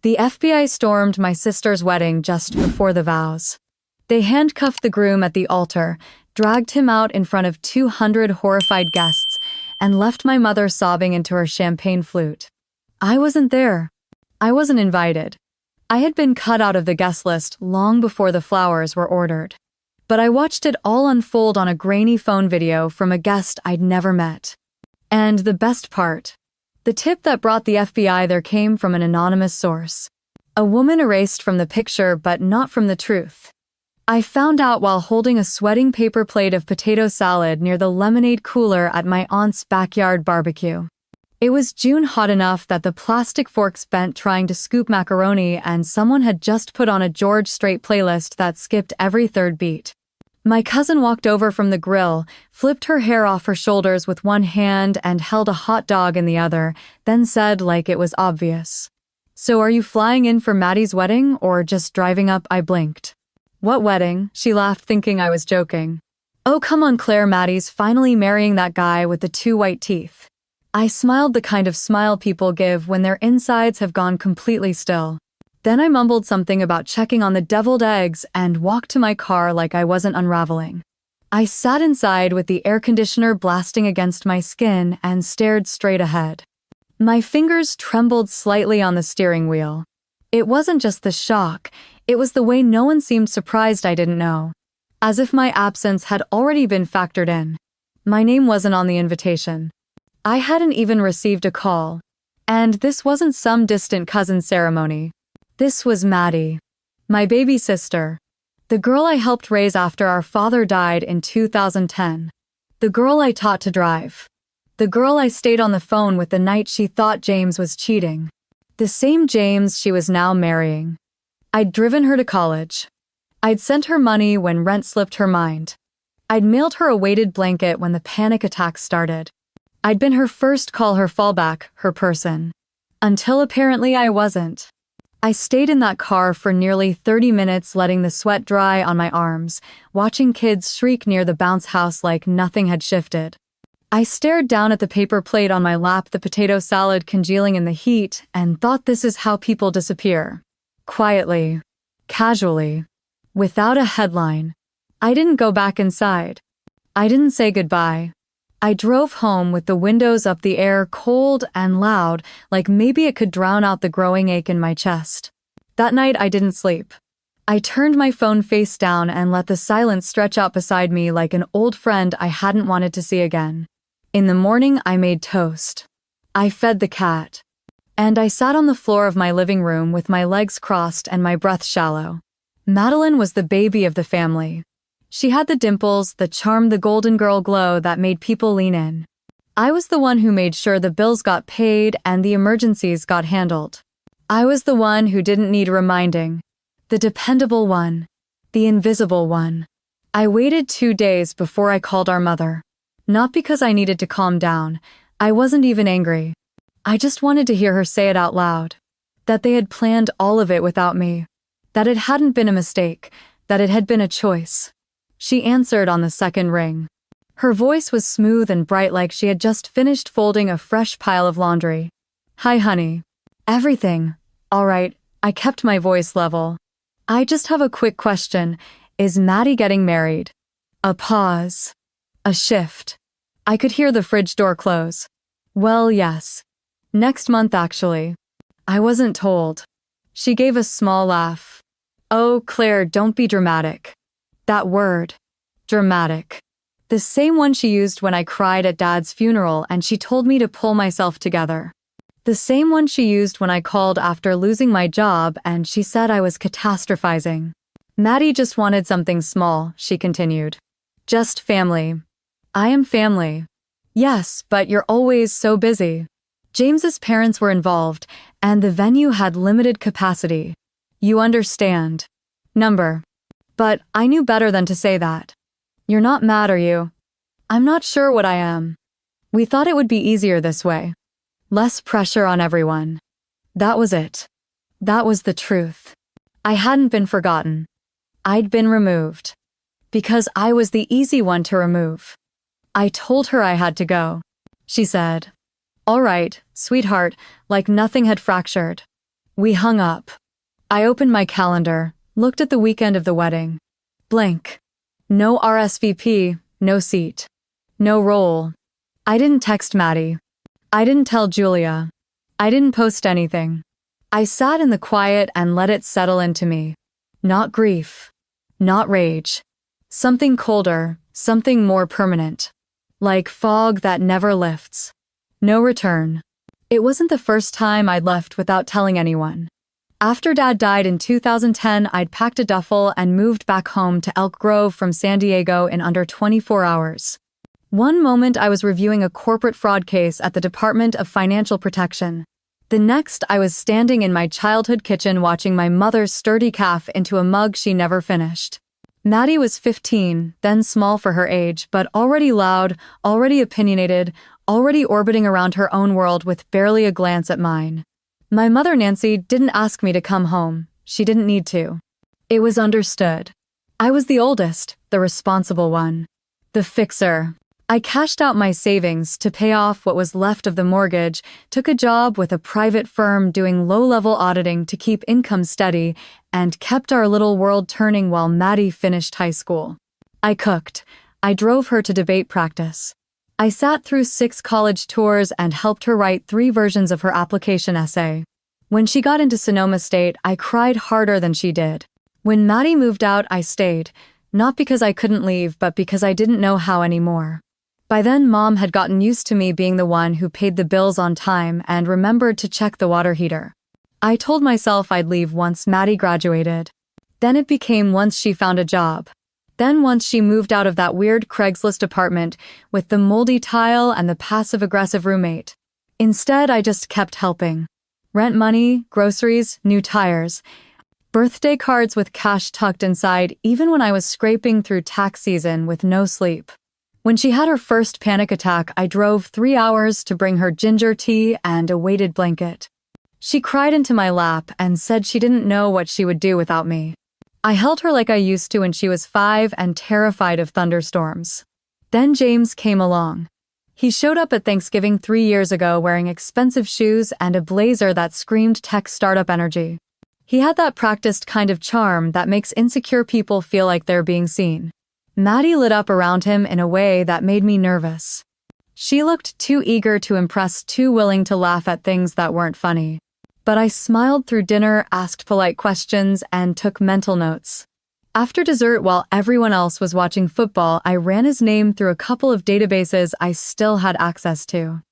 The FBI stormed my sister's wedding just before the vows. They handcuffed the groom at the altar, dragged him out in front of 200 horrified guests, and left my mother sobbing into her champagne flute. I wasn't there. I wasn't invited. I had been cut out of the guest list long before the flowers were ordered. But I watched it all unfold on a grainy phone video from a guest I'd never met. And the best part, the tip that brought the FBI there came from an anonymous source. A woman erased from the picture but not from the truth. I found out while holding a sweating paper plate of potato salad near the lemonade cooler at my aunt's backyard barbecue. It was June, hot enough that the plastic forks bent trying to scoop macaroni, and someone had just put on a George Strait playlist that skipped every third beat. My cousin walked over from the grill, flipped her hair off her shoulders with one hand and held a hot dog in the other, then said like it was obvious. "So are you flying in for Maddie's wedding or just driving up?" I blinked. "What wedding?" She laughed, thinking I was joking. "Oh, come on, Claire, Maddie's finally marrying that guy with the 2 white teeth." I smiled, the kind of smile people give when their insides have gone completely still. Then I mumbled something about checking on the deviled eggs and walked to my car like I wasn't unraveling. I sat inside with the air conditioner blasting against my skin and stared straight ahead. My fingers trembled slightly on the steering wheel. It wasn't just the shock, it was the way no one seemed surprised I didn't know. As if my absence had already been factored in. My name wasn't on the invitation. I hadn't even received a call. And this wasn't some distant cousin ceremony. This was Maddie, my baby sister. The girl I helped raise after our father died in 2010. The girl I taught to drive. The girl I stayed on the phone with the night she thought James was cheating. The same James she was now marrying. I'd driven her to college. I'd sent her money when rent slipped her mind. I'd mailed her a weighted blanket when the panic attacks started. I'd been her first call, her fallback, her person. Until apparently I wasn't. I stayed in that car for nearly 30 minutes, letting the sweat dry on my arms, watching kids shriek near the bounce house like nothing had shifted. I stared down at the paper plate on my lap, the potato salad congealing in the heat, and thought, this is how people disappear. Quietly. Casually. Without a headline. I didn't go back inside. I didn't say goodbye. I drove home with the windows up, the air cold and loud, like maybe it could drown out the growing ache in my chest. That night I didn't sleep. I turned my phone face down and let the silence stretch out beside me like an old friend I hadn't wanted to see again. In the morning I made toast. I fed the cat. And I sat on the floor of my living room with my legs crossed and my breath shallow. Madeline was the baby of the family. She had the dimples, the charm, the golden girl glow that made people lean in. I was the one who made sure the bills got paid and the emergencies got handled. I was the one who didn't need reminding. The dependable one. The invisible one. I waited 2 days before I called our mother. Not because I needed to calm down. I wasn't even angry. I just wanted to hear her say it out loud. That they had planned all of it without me. That it hadn't been a mistake. That it had been a choice. She answered on the second ring. Her voice was smooth and bright, like she had just finished folding a fresh pile of laundry. "Hi, honey. Everything. All right." I kept my voice level. "I just have a quick question. Is Maddie getting married?" A pause. A shift. I could hear the fridge door close. "Well, yes. Next month, actually." I wasn't told. She gave a small laugh. "Oh, Claire, don't be dramatic." That word. Dramatic. The same one she used when I cried at Dad's funeral and she told me to pull myself together. The same one she used when I called after losing my job and she said I was catastrophizing. "Maddie just wanted something small," she continued. "Just family." I am family. Yes, but you're always so busy. James's parents were involved, and the venue had limited capacity. You understand. Number. But I knew better than to say that. "You're not mad, are you?" "I'm not sure what I am." We thought it would be easier this way. Less pressure on everyone. That was it. That was the truth. I hadn't been forgotten. I'd been removed. Because I was the easy one to remove. I told her I had to go. She said, "All right, sweetheart," like nothing had fractured. We hung up. I opened my calendar, looked at the weekend of the wedding. Blank. No RSVP, no seat. No roll. I didn't text Maddie. I didn't tell Julia. I didn't post anything. I sat in the quiet and let it settle into me. Not grief. Not rage. Something colder, something more permanent. Like fog that never lifts. No return. It wasn't the first time I'd left without telling anyone. After Dad died in 2010, I'd packed a duffel and moved back home to Elk Grove from San Diego in under 24 hours. One moment I was reviewing a corporate fraud case at the Department of Financial Protection. The next, I was standing in my childhood kitchen watching my mother's sturdy calf into a mug she never finished. Maddie was 15, then small for her age, but already loud, already opinionated, already orbiting around her own world with barely a glance at mine. My mother, Nancy, didn't ask me to come home. She didn't need to. It was understood. I was the oldest, the responsible one. The fixer. I cashed out my savings to pay off what was left of the mortgage, took a job with a private firm doing low-level auditing to keep income steady, and kept our little world turning while Maddie finished high school. I cooked. I drove her to debate practice. I sat through 6 college tours and helped her write 3 versions of her application essay. When she got into Sonoma State, I cried harder than she did. When Maddie moved out, I stayed, not because I couldn't leave, but because I didn't know how anymore. By then, Mom had gotten used to me being the one who paid the bills on time and remembered to check the water heater. I told myself I'd leave once Maddie graduated. Then it became once she found a job. Then once she moved out of that weird Craigslist apartment with the moldy tile and the passive-aggressive roommate. Instead, I just kept helping. Rent money, groceries, new tires. Birthday cards with cash tucked inside even when I was scraping through tax season with no sleep. When she had her first panic attack, I drove 3 hours to bring her ginger tea and a weighted blanket. She cried into my lap and said she didn't know what she would do without me. I held her like I used to when she was 5 and terrified of thunderstorms. Then James came along. He showed up at Thanksgiving 3 years ago wearing expensive shoes and a blazer that screamed tech startup energy. He had that practiced kind of charm that makes insecure people feel like they're being seen. Maddie lit up around him in a way that made me nervous. She looked too eager to impress, too willing to laugh at things that weren't funny. But I smiled through dinner, asked polite questions, and took mental notes. After dessert, while everyone else was watching football, I ran his name through a couple of databases I still had access to.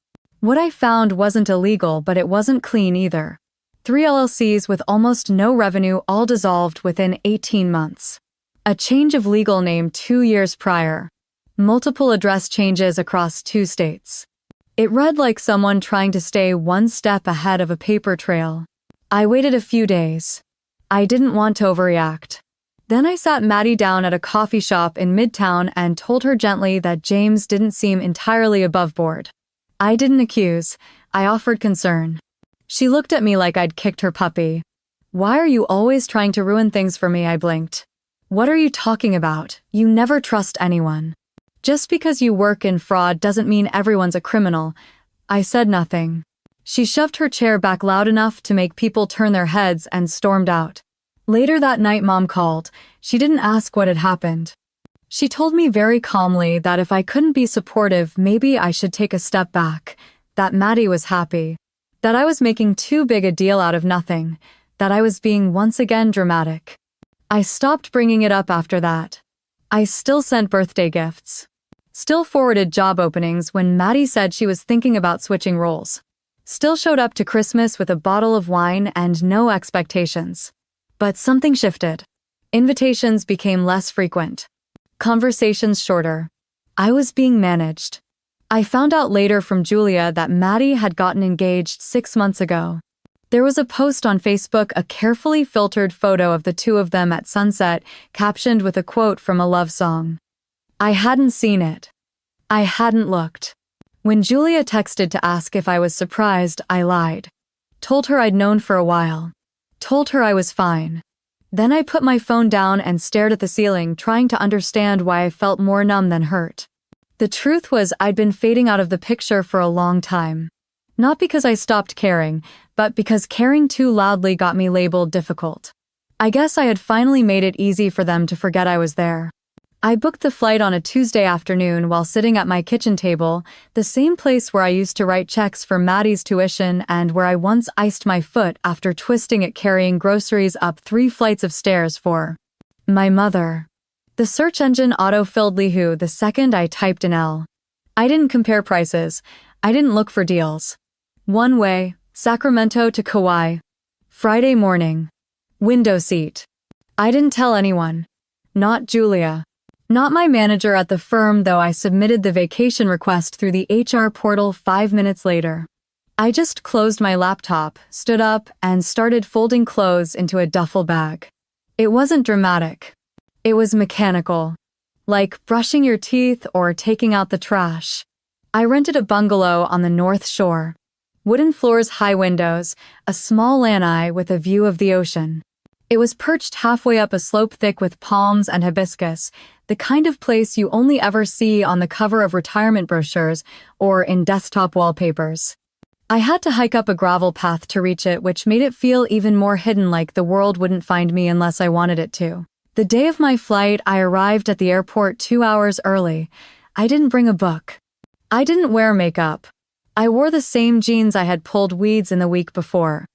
What I found wasn't illegal, but it wasn't clean either. 3 LLCs with almost no revenue, all dissolved within 18 months. A change of legal name 2 years prior. Multiple address changes across 2 states. It read like someone trying to stay one step ahead of a paper trail. I waited a few days. I didn't want to overreact. Then I sat Maddie down at a coffee shop in Midtown and told her gently that James didn't seem entirely above board. I didn't accuse. I offered concern. She looked at me like I'd kicked her puppy. "Why are you always trying to ruin things for me?" I blinked. "What are you talking about? You never trust anyone. Just because you work in fraud doesn't mean everyone's a criminal." I said nothing. She shoved her chair back loud enough to make people turn their heads and stormed out. Later that night, Mom called. She didn't ask what had happened. She told me very calmly that if I couldn't be supportive, maybe I should take a step back, that Maddie was happy, that I was making too big a deal out of nothing, that I was being once again dramatic. I stopped bringing it up after that. I still sent birthday gifts. Still forwarded job openings when Maddie said she was thinking about switching roles. Still showed up to Christmas with a bottle of wine and no expectations. But something shifted. Invitations became less frequent. Conversations shorter. I was being managed. I found out later from Julia that Maddie had gotten engaged 6 months ago. There was a post on Facebook, a carefully filtered photo of the 2 of them at sunset, captioned with a quote from a love song. I hadn't seen it. I hadn't looked. When Julia texted to ask if I was surprised, I lied. Told her I'd known for a while. Told her I was fine. Then I put my phone down and stared at the ceiling, trying to understand why I felt more numb than hurt. The truth was I'd been fading out of the picture for a long time. Not because I stopped caring, but because caring too loudly got me labeled difficult. I guess I had finally made it easy for them to forget I was there. I booked the flight on a Tuesday afternoon while sitting at my kitchen table, the same place where I used to write checks for Maddie's tuition and where I once iced my foot after twisting it carrying groceries up 3 flights of stairs for my mother. The search engine auto-filled Lihu the second I typed in L. I didn't compare prices. I didn't look for deals. One way, Sacramento to Kauai. Friday morning. Window seat. I didn't tell anyone. Not Julia. Not my manager at the firm, though I submitted the vacation request through the HR portal 5 minutes later. I just closed my laptop, stood up, and started folding clothes into a duffel bag. It wasn't dramatic. It was mechanical. Like brushing your teeth or taking out the trash. I rented a bungalow on the North Shore. Wooden floors, high windows, a small lanai with a view of the ocean. It was perched halfway up a slope thick with palms and hibiscus, the kind of place you only ever see on the cover of retirement brochures or in desktop wallpapers. I had to hike up a gravel path to reach it, which made it feel even more hidden, like the world wouldn't find me unless I wanted it to. The day of my flight, I arrived at the airport 2 hours early. I didn't bring a book. I didn't wear makeup. I wore the same jeans I had pulled weeds in the week before.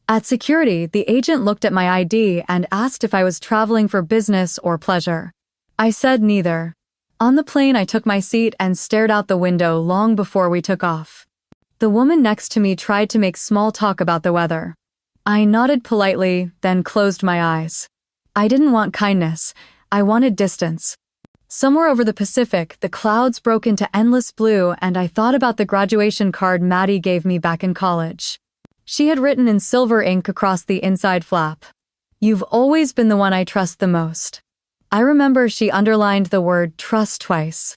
At security, the agent looked at my ID and asked if I was traveling for business or pleasure. I said neither. On the plane, I took my seat and stared out the window long before we took off. The woman next to me tried to make small talk about the weather. I nodded politely, then closed my eyes. I didn't want kindness. I wanted distance. Somewhere over the Pacific, the clouds broke into endless blue, and I thought about the graduation card Maddie gave me back in college. She had written in silver ink across the inside flap, "You've always been the one I trust the most." I remember she underlined the word trust twice.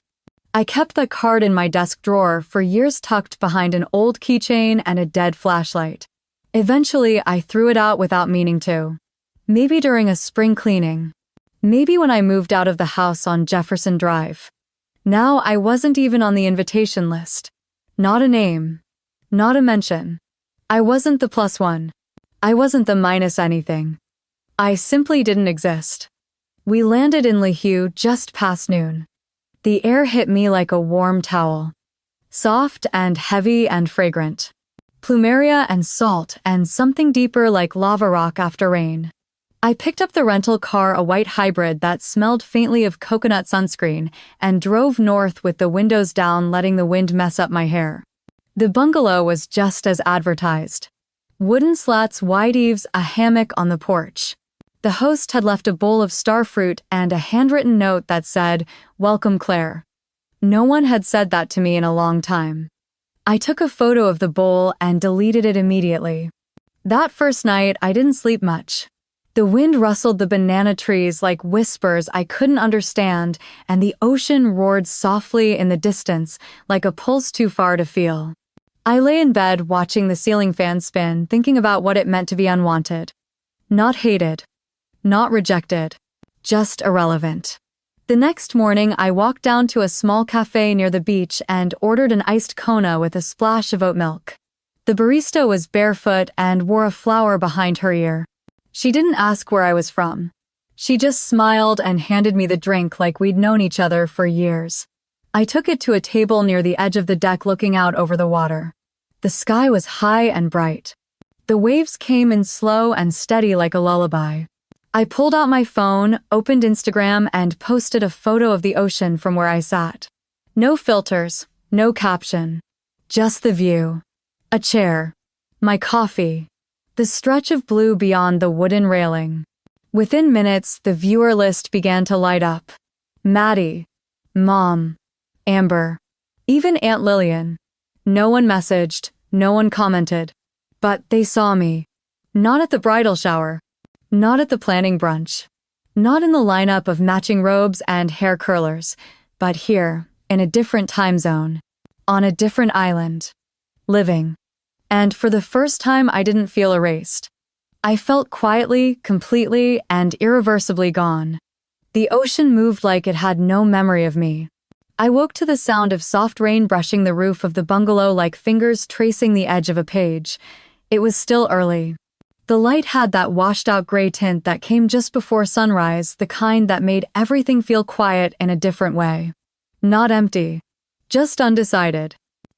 I kept the card in my desk drawer for years, tucked behind an old keychain and a dead flashlight. Eventually, I threw it out without meaning to. Maybe during a spring cleaning. Maybe when I moved out of the house on Jefferson Drive. Now I wasn't even on the invitation list. Not a name. Not a mention. I wasn't the +1. I wasn't the minus anything. I simply didn't exist. We landed in Lihu just past noon. The air hit me like a warm towel. Soft and heavy and fragrant. Plumeria and salt and something deeper like lava rock after rain. I picked up the rental car, a white hybrid that smelled faintly of coconut sunscreen, and drove north with the windows down, letting the wind mess up my hair. The bungalow was just as advertised. Wooden slats, wide eaves, a hammock on the porch. The host had left a bowl of starfruit and a handwritten note that said, "Welcome, Claire." No one had said that to me in a long time. I took a photo of the bowl and deleted it immediately. That first night, I didn't sleep much. The wind rustled the banana trees like whispers I couldn't understand, and the ocean roared softly in the distance like a pulse too far to feel. I lay in bed watching the ceiling fan spin, thinking about what it meant to be unwanted. Not hated. Not rejected. Just irrelevant. The next morning, I walked down to a small cafe near the beach and ordered an iced Kona with a splash of oat milk. The barista was barefoot and wore a flower behind her ear. She didn't ask where I was from. She just smiled and handed me the drink like we'd known each other for years. I took it to a table near the edge of the deck looking out over the water. The sky was high and bright. The waves came in slow and steady like a lullaby. I pulled out my phone, opened Instagram, and posted a photo of the ocean from where I sat. No filters, no caption. Just the view. A chair. My coffee. The stretch of blue beyond the wooden railing. Within minutes, the viewer list began to light up. Maddie. Mom. Amber. Even Aunt Lillian. No one messaged, no one commented. But they saw me. Not at the bridal shower. Not at the planning brunch. Not in the lineup of matching robes and hair curlers. But here, in a different time zone. On a different island. Living. And for the first time, I didn't feel erased. I felt quietly, completely, and irreversibly gone. The ocean moved like it had no memory of me. I woke to the sound of soft rain brushing the roof of the bungalow like fingers tracing the edge of a page. It was still early. The light had that washed-out gray tint that came just before sunrise, the kind that made everything feel quiet in a different way. Not empty. Just undecided.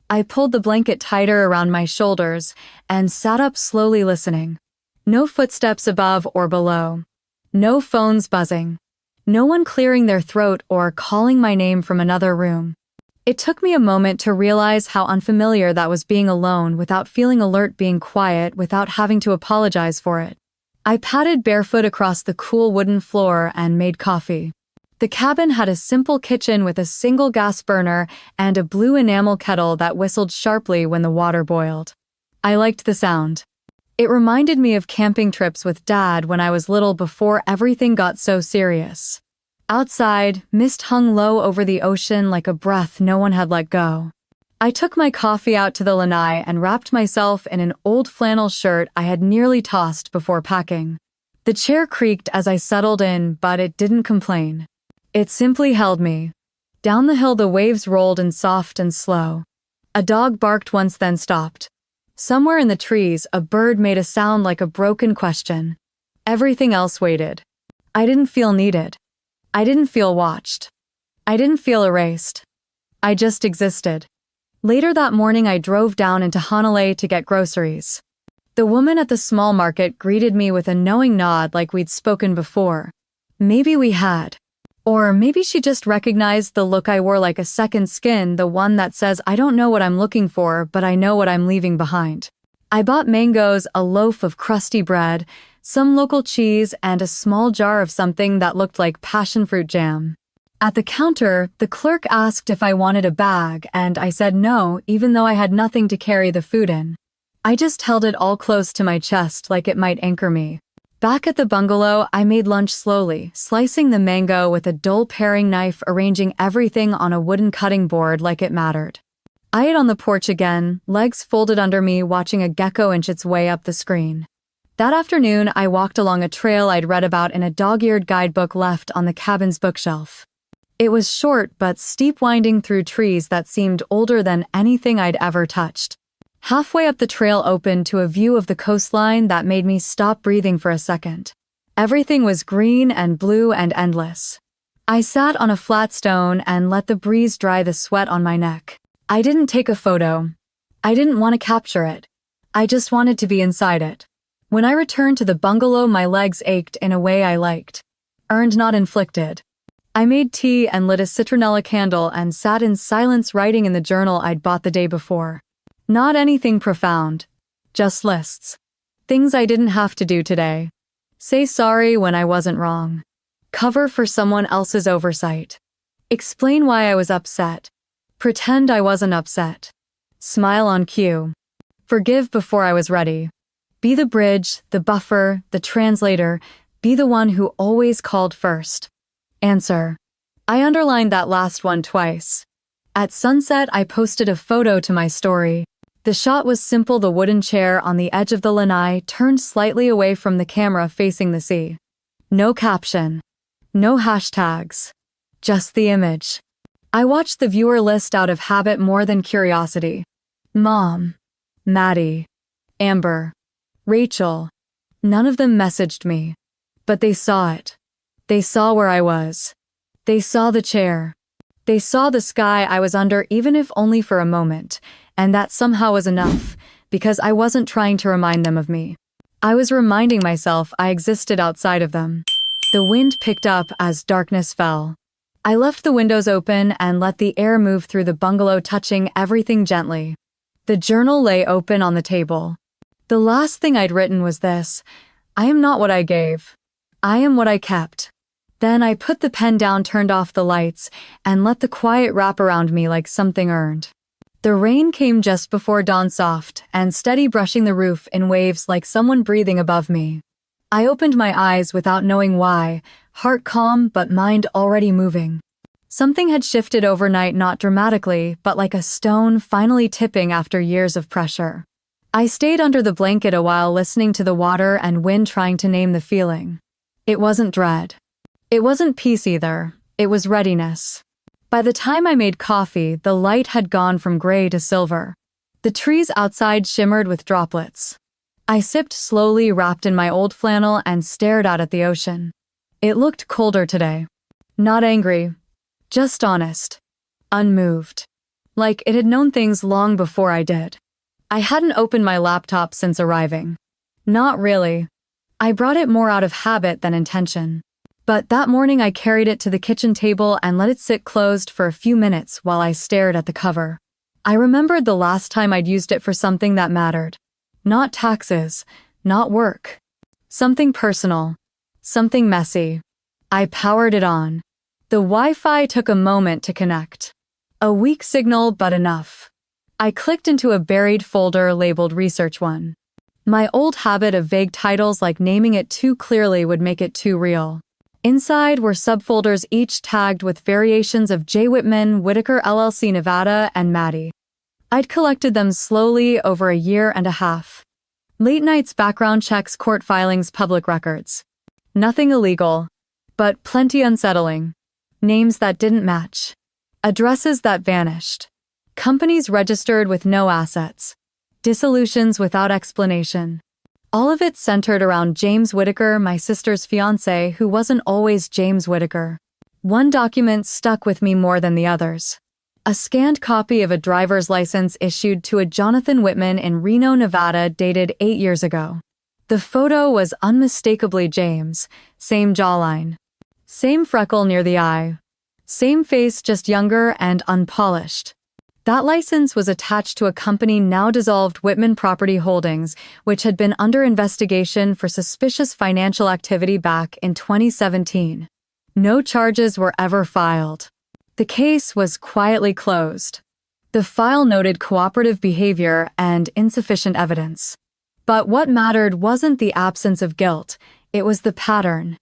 I pulled the blanket tighter around my shoulders and sat up slowly listening. No footsteps above or below. No phones buzzing. No one clearing their throat or calling my name from another room. It took me a moment to realize how unfamiliar that was, being alone without feeling alert, being quiet without having to apologize for it. I padded barefoot across the cool wooden floor and made coffee. The cabin had a simple kitchen with a single gas burner and a blue enamel kettle that whistled sharply when the water boiled. I liked the sound. It reminded me of camping trips with Dad when I was little, before everything got so serious. Outside, mist hung low over the ocean like a breath no one had let go. I took my coffee out to the lanai and wrapped myself in an old flannel shirt I had nearly tossed before packing. The chair creaked as I settled in, but it didn't complain. It simply held me. Down the hill the waves rolled in soft and slow. A dog barked once, then stopped. Somewhere in the trees, a bird made a sound like a broken question. Everything else waited. I didn't feel needed. I didn't feel watched. I didn't feel erased. I just existed. Later that morning I drove down into Hanalei to get groceries. The woman at the small market greeted me with a knowing nod, like we'd spoken before. Maybe we had. Or maybe she just recognized the look I wore, like a second skin, the one that says, I don't know what I'm looking for, but I know what I'm leaving behind. I bought mangoes, a loaf of crusty bread, some local cheese, and a small jar of something that looked like passion fruit jam. At the counter, the clerk asked if I wanted a bag, and I said no, even though I had nothing to carry the food in. I just held it all close to my chest like it might anchor me. Back at the bungalow, I made lunch slowly, slicing the mango with a dull paring knife, arranging everything on a wooden cutting board like it mattered. I ate on the porch again, legs folded under me, watching a gecko inch its way up the screen. That afternoon, I walked along a trail I'd read about in a dog-eared guidebook left on the cabin's bookshelf. It was short but steep, winding through trees that seemed older than anything I'd ever touched. Halfway up the trail opened to a view of the coastline that made me stop breathing for a second. Everything was green and blue and endless. I sat on a flat stone and let the breeze dry the sweat on my neck. I didn't take a photo. I didn't want to capture it. I just wanted to be inside it. When I returned to the bungalow, my legs ached in a way I liked. Earned, not inflicted. I made tea and lit a citronella candle and sat in silence, writing in the journal I'd bought the day before. Not anything profound. Just lists. Things I didn't have to do today. Say sorry when I wasn't wrong. Cover for someone else's oversight. Explain why I was upset. Pretend I wasn't upset. Smile on cue. Forgive before I was ready. Be the bridge, the buffer, the translator. Be the one who always called first. Answer. I underlined that last one twice. At sunset, I posted a photo to my story. The shot was simple: the wooden chair on the edge of the lanai, turned slightly away from the camera, facing the sea. No caption. No hashtags. Just the image. I watched the viewer list out of habit more than curiosity. Mom. Maddie. Amber. Rachel. None of them messaged me. But they saw it. They saw where I was. They saw the chair. They saw the sky I was under, even if only for a moment, and that somehow was enough, because I wasn't trying to remind them of me. I was reminding myself I existed outside of them. The wind picked up as darkness fell. I left the windows open and let the air move through the bungalow, touching everything gently. The journal lay open on the table. The last thing I'd written was this: I am not what I gave. I am what I kept. Then I put the pen down, turned off the lights, and let the quiet wrap around me like something earned. The rain came just before dawn, soft and steady, brushing the roof in waves like someone breathing above me. I opened my eyes without knowing why, heart calm but mind already moving. Something had shifted overnight, not dramatically, but like a stone finally tipping after years of pressure. I stayed under the blanket a while, listening to the water and wind, trying to name the feeling. It wasn't dread. It wasn't peace either. It was readiness. By the time I made coffee, the light had gone from gray to silver. The trees outside shimmered with droplets. I sipped slowly, wrapped in my old flannel, and stared out at the ocean. It looked colder today. Not angry, just honest. Unmoved. Like it had known things long before I did. I hadn't opened my laptop since arriving. Not really. I brought it more out of habit than intention. But that morning I carried it to the kitchen table and let it sit closed for a few minutes while I stared at the cover. I remembered the last time I'd used it for something that mattered. Not taxes, not work. Something personal. Something messy. I powered it on. The Wi-Fi took a moment to connect. A weak signal, but enough. I clicked into a buried folder labeled Research 1. My old habit of vague titles like naming it too clearly would make it too real. Inside were subfolders each tagged with variations of J. Whitman, Whitaker LLC Nevada, and Maddie. I'd collected them slowly over a year and a half. Late nights, background checks, court filings, public records. Nothing illegal, but plenty unsettling. Names that didn't match. Addresses that vanished. Companies registered with no assets. Dissolutions without explanation. All of it centered around James Whitaker, my sister's fiancé, who wasn't always James Whitaker. One document stuck with me more than the others. A scanned copy of a driver's license issued to a Jonathan Whitman in Reno, Nevada, dated 8 years ago. The photo was unmistakably James, same jawline. Same freckle near the eye. Same face, just younger and unpolished. That license was attached to a company now dissolved, Whitman Property Holdings, which had been under investigation for suspicious financial activity back in 2017. No charges were ever filed. The case was quietly closed. The file noted cooperative behavior and insufficient evidence. But what mattered wasn't the absence of guilt, it was the pattern.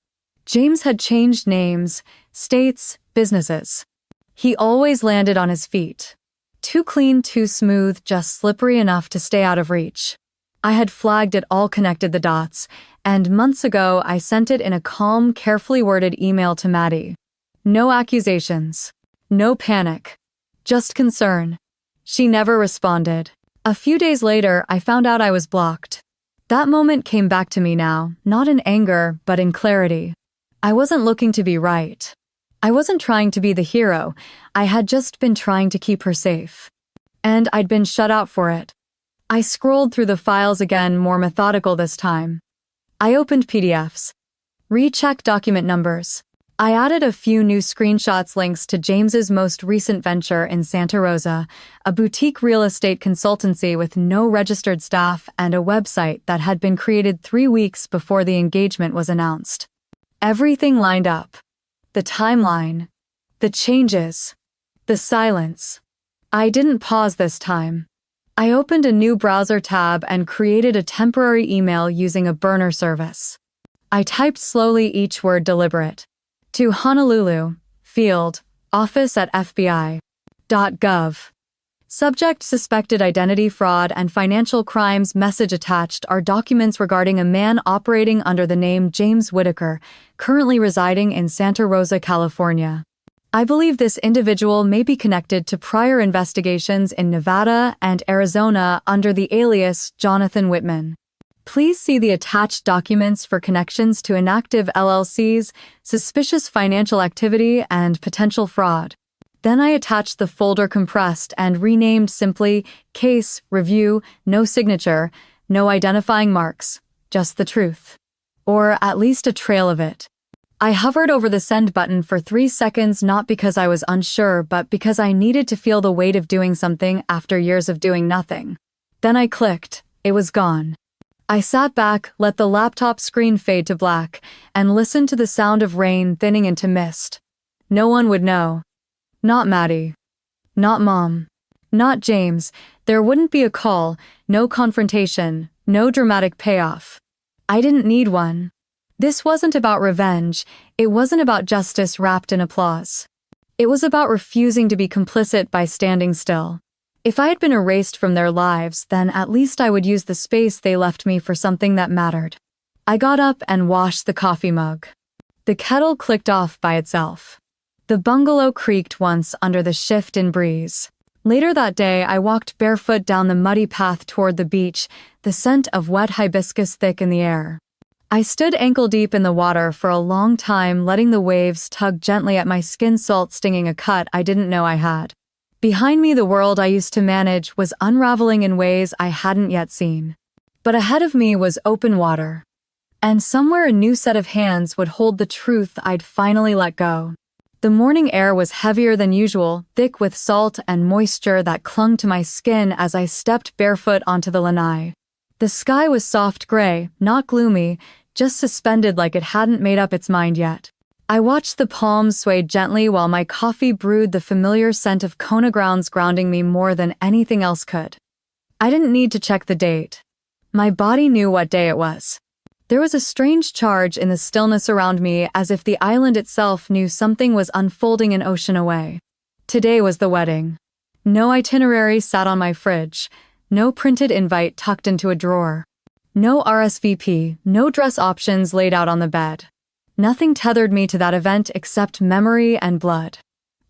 James had changed names, states, businesses. He always landed on his feet. Too clean, too smooth, just slippery enough to stay out of reach. I had flagged it, all connected the dots, and months ago I sent it in a calm, carefully worded email to Maddie. No accusations. No panic. Just concern. She never responded. A few days later, I found out I was blocked. That moment came back to me now, not in anger, but in clarity. I wasn't looking to be right. I wasn't trying to be the hero. I had just been trying to keep her safe. And I'd been shut out for it. I scrolled through the files again, more methodical this time. I opened PDFs. Rechecked document numbers. I added a few new screenshots, links to James's most recent venture in Santa Rosa, a boutique real estate consultancy with no registered staff and a website that had been created 3 weeks before the engagement was announced. Everything lined up. The timeline. The changes. The silence. I didn't pause this time. I opened a new browser tab and created a temporary email using a burner service. I typed slowly, each word deliberate. To Honolulu, field, office at FBI.gov. Subject: suspected identity fraud and financial crimes. Message attached are documents regarding a man operating under the name James Whitaker, currently residing in Santa Rosa, California. I believe this individual may be connected to prior investigations in Nevada and Arizona under the alias Jonathan Whitman. Please see the attached documents for connections to inactive LLCs, suspicious financial activity, and potential fraud. Then I attached the folder, compressed and renamed simply Case Review, no signature, no identifying marks, just the truth. Or at least a trail of it. I hovered over the send button for 3 seconds, not because I was unsure, but because I needed to feel the weight of doing something after years of doing nothing. Then I clicked. It was gone. I sat back, let the laptop screen fade to black, and listened to the sound of rain thinning into mist. No one would know. Not Maddie. Not Mom. Not James. There wouldn't be a call, no confrontation, no dramatic payoff. I didn't need one. This wasn't about revenge. It wasn't about justice wrapped in applause. It was about refusing to be complicit by standing still. If I had been erased from their lives, then at least I would use the space they left me for something that mattered. I got up and washed the coffee mug. The kettle clicked off by itself. The bungalow creaked once under the shift in breeze. Later that day, I walked barefoot down the muddy path toward the beach, the scent of wet hibiscus thick in the air. I stood ankle-deep in the water for a long time, letting the waves tug gently at my skin, salt stinging a cut I didn't know I had. Behind me, the world I used to manage was unraveling in ways I hadn't yet seen. But ahead of me was open water. And somewhere a new set of hands would hold the truth I'd finally let go. The morning air was heavier than usual, thick with salt and moisture that clung to my skin as I stepped barefoot onto the lanai. The sky was soft gray, not gloomy, just suspended like it hadn't made up its mind yet. I watched the palms sway gently while my coffee brewed, the familiar scent of Kona grounds grounding me more than anything else could. I didn't need to check the date. My body knew what day it was. There was a strange charge in the stillness around me, as if the island itself knew something was unfolding an ocean away. Today was the wedding. No itinerary sat on my fridge, no printed invite tucked into a drawer. No RSVP, no dress options laid out on the bed. Nothing tethered me to that event except memory and blood.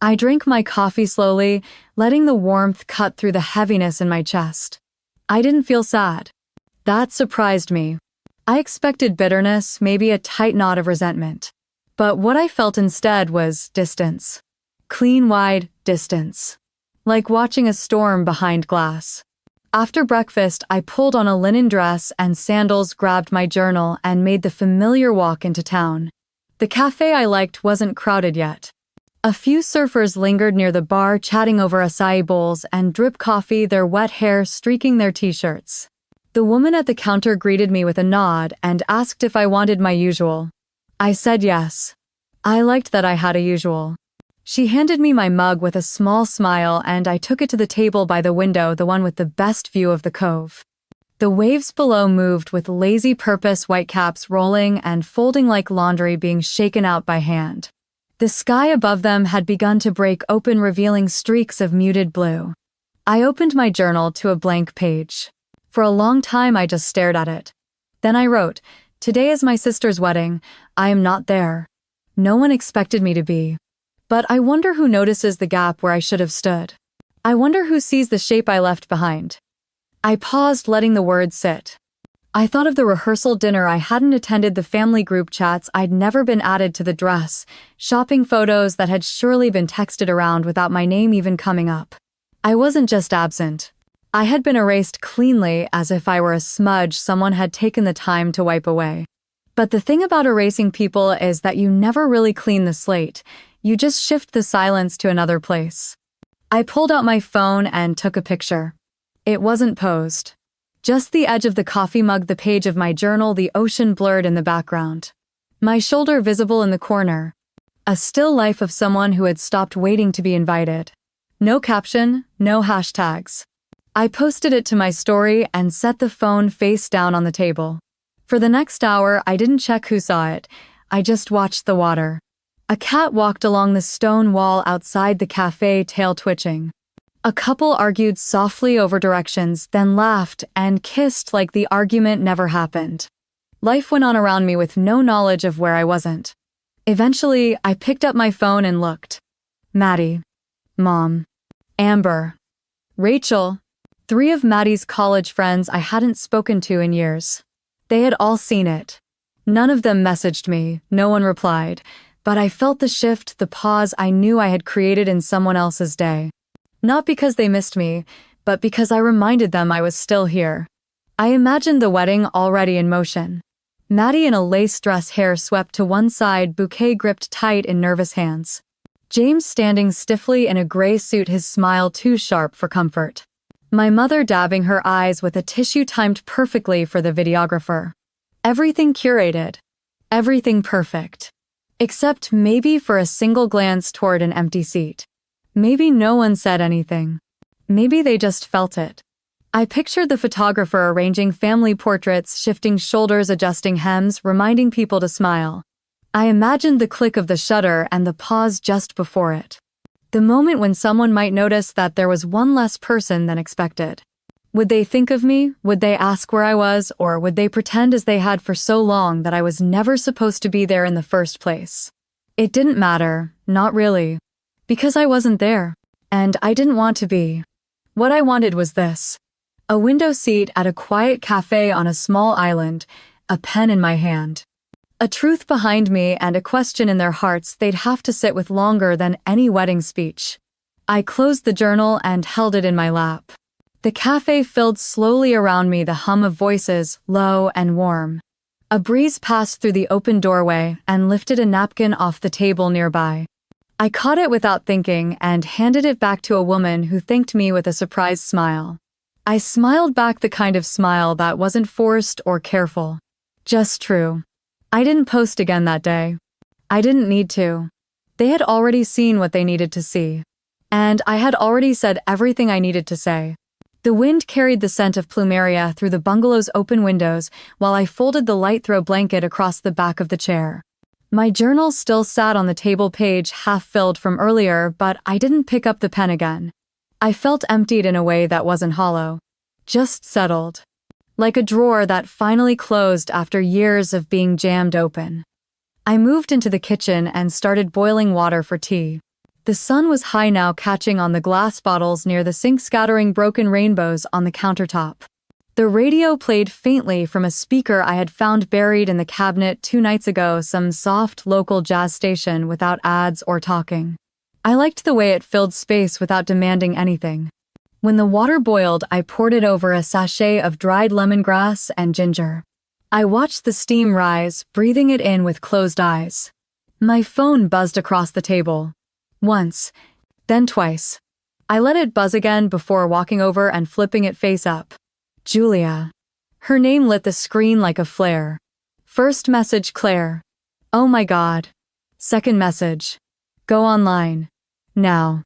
I drank my coffee slowly, letting the warmth cut through the heaviness in my chest. I didn't feel sad. That surprised me. I expected bitterness, maybe a tight knot of resentment. But what I felt instead was distance. Clean, wide distance. Like watching a storm behind glass. After breakfast, I pulled on a linen dress and sandals, grabbed my journal, and made the familiar walk into town. The cafe I liked wasn't crowded yet. A few surfers lingered near the bar, chatting over acai bowls and drip coffee, their wet hair streaking their t-shirts. The woman at the counter greeted me with a nod and asked if I wanted my usual. I said yes. I liked that I had a usual. She handed me my mug with a small smile, and I took it to the table by the window, the one with the best view of the cove. The waves below moved with lazy purpose, whitecaps rolling and folding like laundry being shaken out by hand. The sky above them had begun to break open, revealing streaks of muted blue. I opened my journal to a blank page. For a long time I just stared at it. Then I wrote, "Today is my sister's wedding. I am not there. No one expected me to be. But I wonder who notices the gap where I should have stood. I wonder who sees the shape I left behind." I paused, letting the words sit. I thought of the rehearsal dinner I hadn't attended, the family group chats I'd never been added to, the dress, shopping photos that had surely been texted around without my name even coming up. I wasn't just absent. I had been erased cleanly, as if I were a smudge someone had taken the time to wipe away. But the thing about erasing people is that you never really clean the slate, you just shift the silence to another place. I pulled out my phone and took a picture. It wasn't posed. Just the edge of the coffee mug, the page of my journal, the ocean blurred in the background. My shoulder visible in the corner. A still life of someone who had stopped waiting to be invited. No caption, no hashtags. I posted it to my story and set the phone face down on the table. For the next hour, I didn't check who saw it. I just watched the water. A cat walked along the stone wall outside the cafe, tail twitching. A couple argued softly over directions, then laughed and kissed like the argument never happened. Life went on around me with no knowledge of where I wasn't. Eventually, I picked up my phone and looked. Maddie. Mom. Amber. Rachel. 3 of Maddie's college friends I hadn't spoken to in years. They had all seen it. None of them messaged me, no one replied, but I felt the shift, the pause I knew I had created in someone else's day. Not because they missed me, but because I reminded them I was still here. I imagined the wedding already in motion. Maddie in a lace dress, hair swept to one side, bouquet gripped tight in nervous hands. James standing stiffly in a gray suit, his smile too sharp for comfort. My mother dabbing her eyes with a tissue timed perfectly for the videographer. Everything curated. Everything perfect. Except maybe for a single glance toward an empty seat. Maybe no one said anything. Maybe they just felt it. I pictured the photographer arranging family portraits, shifting shoulders, adjusting hems, reminding people to smile. I imagined the click of the shutter and the pause just before it. The moment when someone might notice that there was one less person than expected. Would they think of me? Would they ask where I was? Or would they pretend, as they had for so long, that I was never supposed to be there in the first place? It didn't matter, not really. Because I wasn't there. And I didn't want to be. What I wanted was this: a window seat at a quiet cafe on a small island, a pen in my hand. A truth behind me and a question in their hearts they'd have to sit with longer than any wedding speech. I closed the journal and held it in my lap. The cafe filled slowly around me, the hum of voices, low and warm. A breeze passed through the open doorway and lifted a napkin off the table nearby. I caught it without thinking and handed it back to a woman who thanked me with a surprised smile. I smiled back, the kind of smile that wasn't forced or careful. Just true. I didn't post again that day. I didn't need to. They had already seen what they needed to see. And I had already said everything I needed to say. The wind carried the scent of plumeria through the bungalow's open windows while I folded the light throw blanket across the back of the chair. My journal still sat on the table, page half filled from earlier, but I didn't pick up the pen again. I felt emptied in a way that wasn't hollow. Just settled. Like a drawer that finally closed after years of being jammed open. I moved into the kitchen and started boiling water for tea. The sun was high now, catching on the glass bottles near the sink, scattering broken rainbows on the countertop. The radio played faintly from a speaker I had found buried in the cabinet 2 nights ago, some soft local jazz station without ads or talking. I liked the way it filled space without demanding anything. When the water boiled, I poured it over a sachet of dried lemongrass and ginger. I watched the steam rise, breathing it in with closed eyes. My phone buzzed across the table. Once, then twice. I let it buzz again before walking over and flipping it face up. Julia. Her name lit the screen like a flare. First message: Claire. Oh my God. Second message: go online. Now.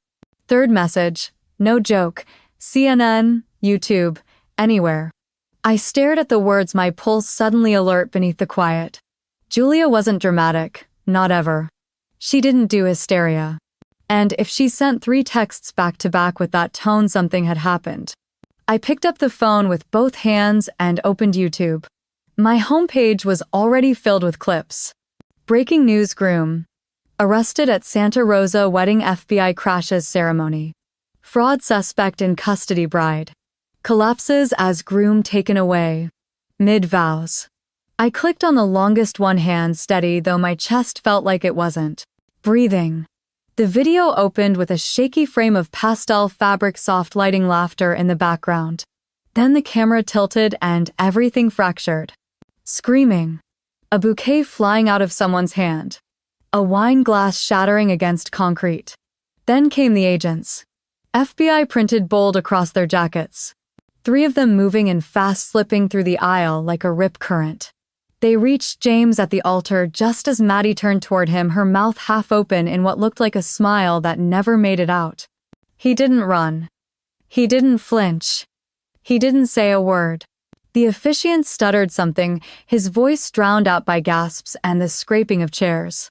Third message: no joke. CNN, YouTube, anywhere. I stared at the words, my pulse suddenly alert beneath the quiet. Julia wasn't dramatic, not ever. She didn't do hysteria. And if she sent 3 texts back to back with that tone, something had happened. I picked up the phone with both hands and opened YouTube. My homepage was already filled with clips. Breaking news: groom arrested at Santa Rosa wedding, FBI crashes ceremony. Fraud suspect in custody, bride collapses as groom taken away. Mid-vows. I clicked on the longest one, hand steady, though my chest felt like it wasn't breathing. The video opened with a shaky frame of pastel fabric, soft lighting, laughter in the background. Then the camera tilted and everything fractured. Screaming. A bouquet flying out of someone's hand. A wine glass shattering against concrete. Then came the agents. FBI printed bold across their jackets. 3 of them moving in fast, slipping through the aisle like a rip current. They reached James at the altar just as Maddie turned toward him, her mouth half open in what looked like a smile that never made it out. He didn't run. He didn't flinch. He didn't say a word. The officiant stuttered something, his voice drowned out by gasps and the scraping of chairs.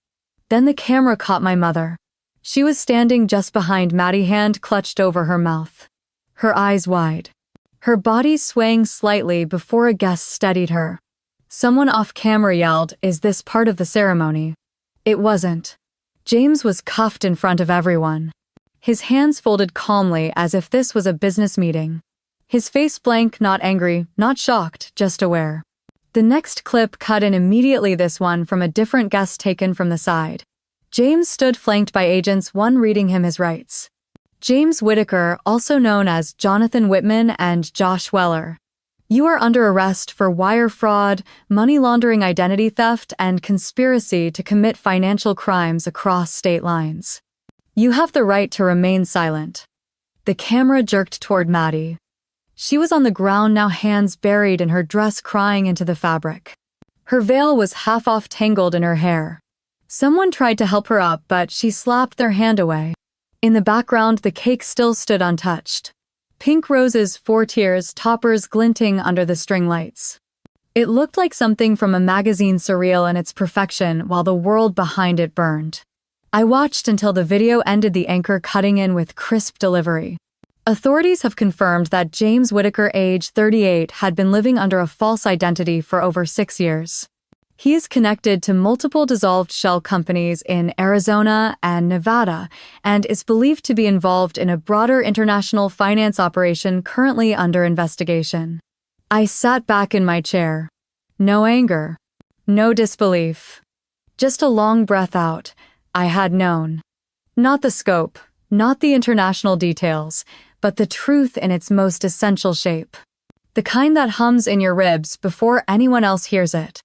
Then the camera caught my mother. She was standing just behind Maddie, hand clutched over her mouth. Her eyes wide. Her body swaying slightly before a guest steadied her. Someone off camera yelled, "Is this part of the ceremony?" It wasn't. James was cuffed in front of everyone. His hands folded calmly as if this was a business meeting. His face blank, not angry, not shocked, just aware. The next clip cut in immediately, this one from a different guest taken from the side. James stood flanked by agents, one reading him his rights. James Whitaker, also known as Jonathan Whitman, and Josh Weller. You are under arrest for wire fraud, money laundering, identity theft, and conspiracy to commit financial crimes across state lines. You have the right to remain silent. The camera jerked toward Maddie. She was on the ground now, hands buried in her dress, crying into the fabric. Her veil was half off, tangled in her hair. Someone tried to help her up, but she slapped their hand away. In the background, the cake still stood untouched. Pink roses, 4 tiers, toppers glinting under the string lights. It looked like something from a magazine, surreal in its perfection, while the world behind it burned. I watched until the video ended, the anchor cutting in with crisp delivery. Authorities have confirmed that James Whitaker, age 38, had been living under a false identity for over 6 years. He is connected to multiple dissolved shell companies in Arizona and Nevada and is believed to be involved in a broader international finance operation currently under investigation. I sat back in my chair. No anger. No disbelief. Just a long breath out. I had known. Not the scope, not the international details, but the truth in its most essential shape. The kind that hums in your ribs before anyone else hears it.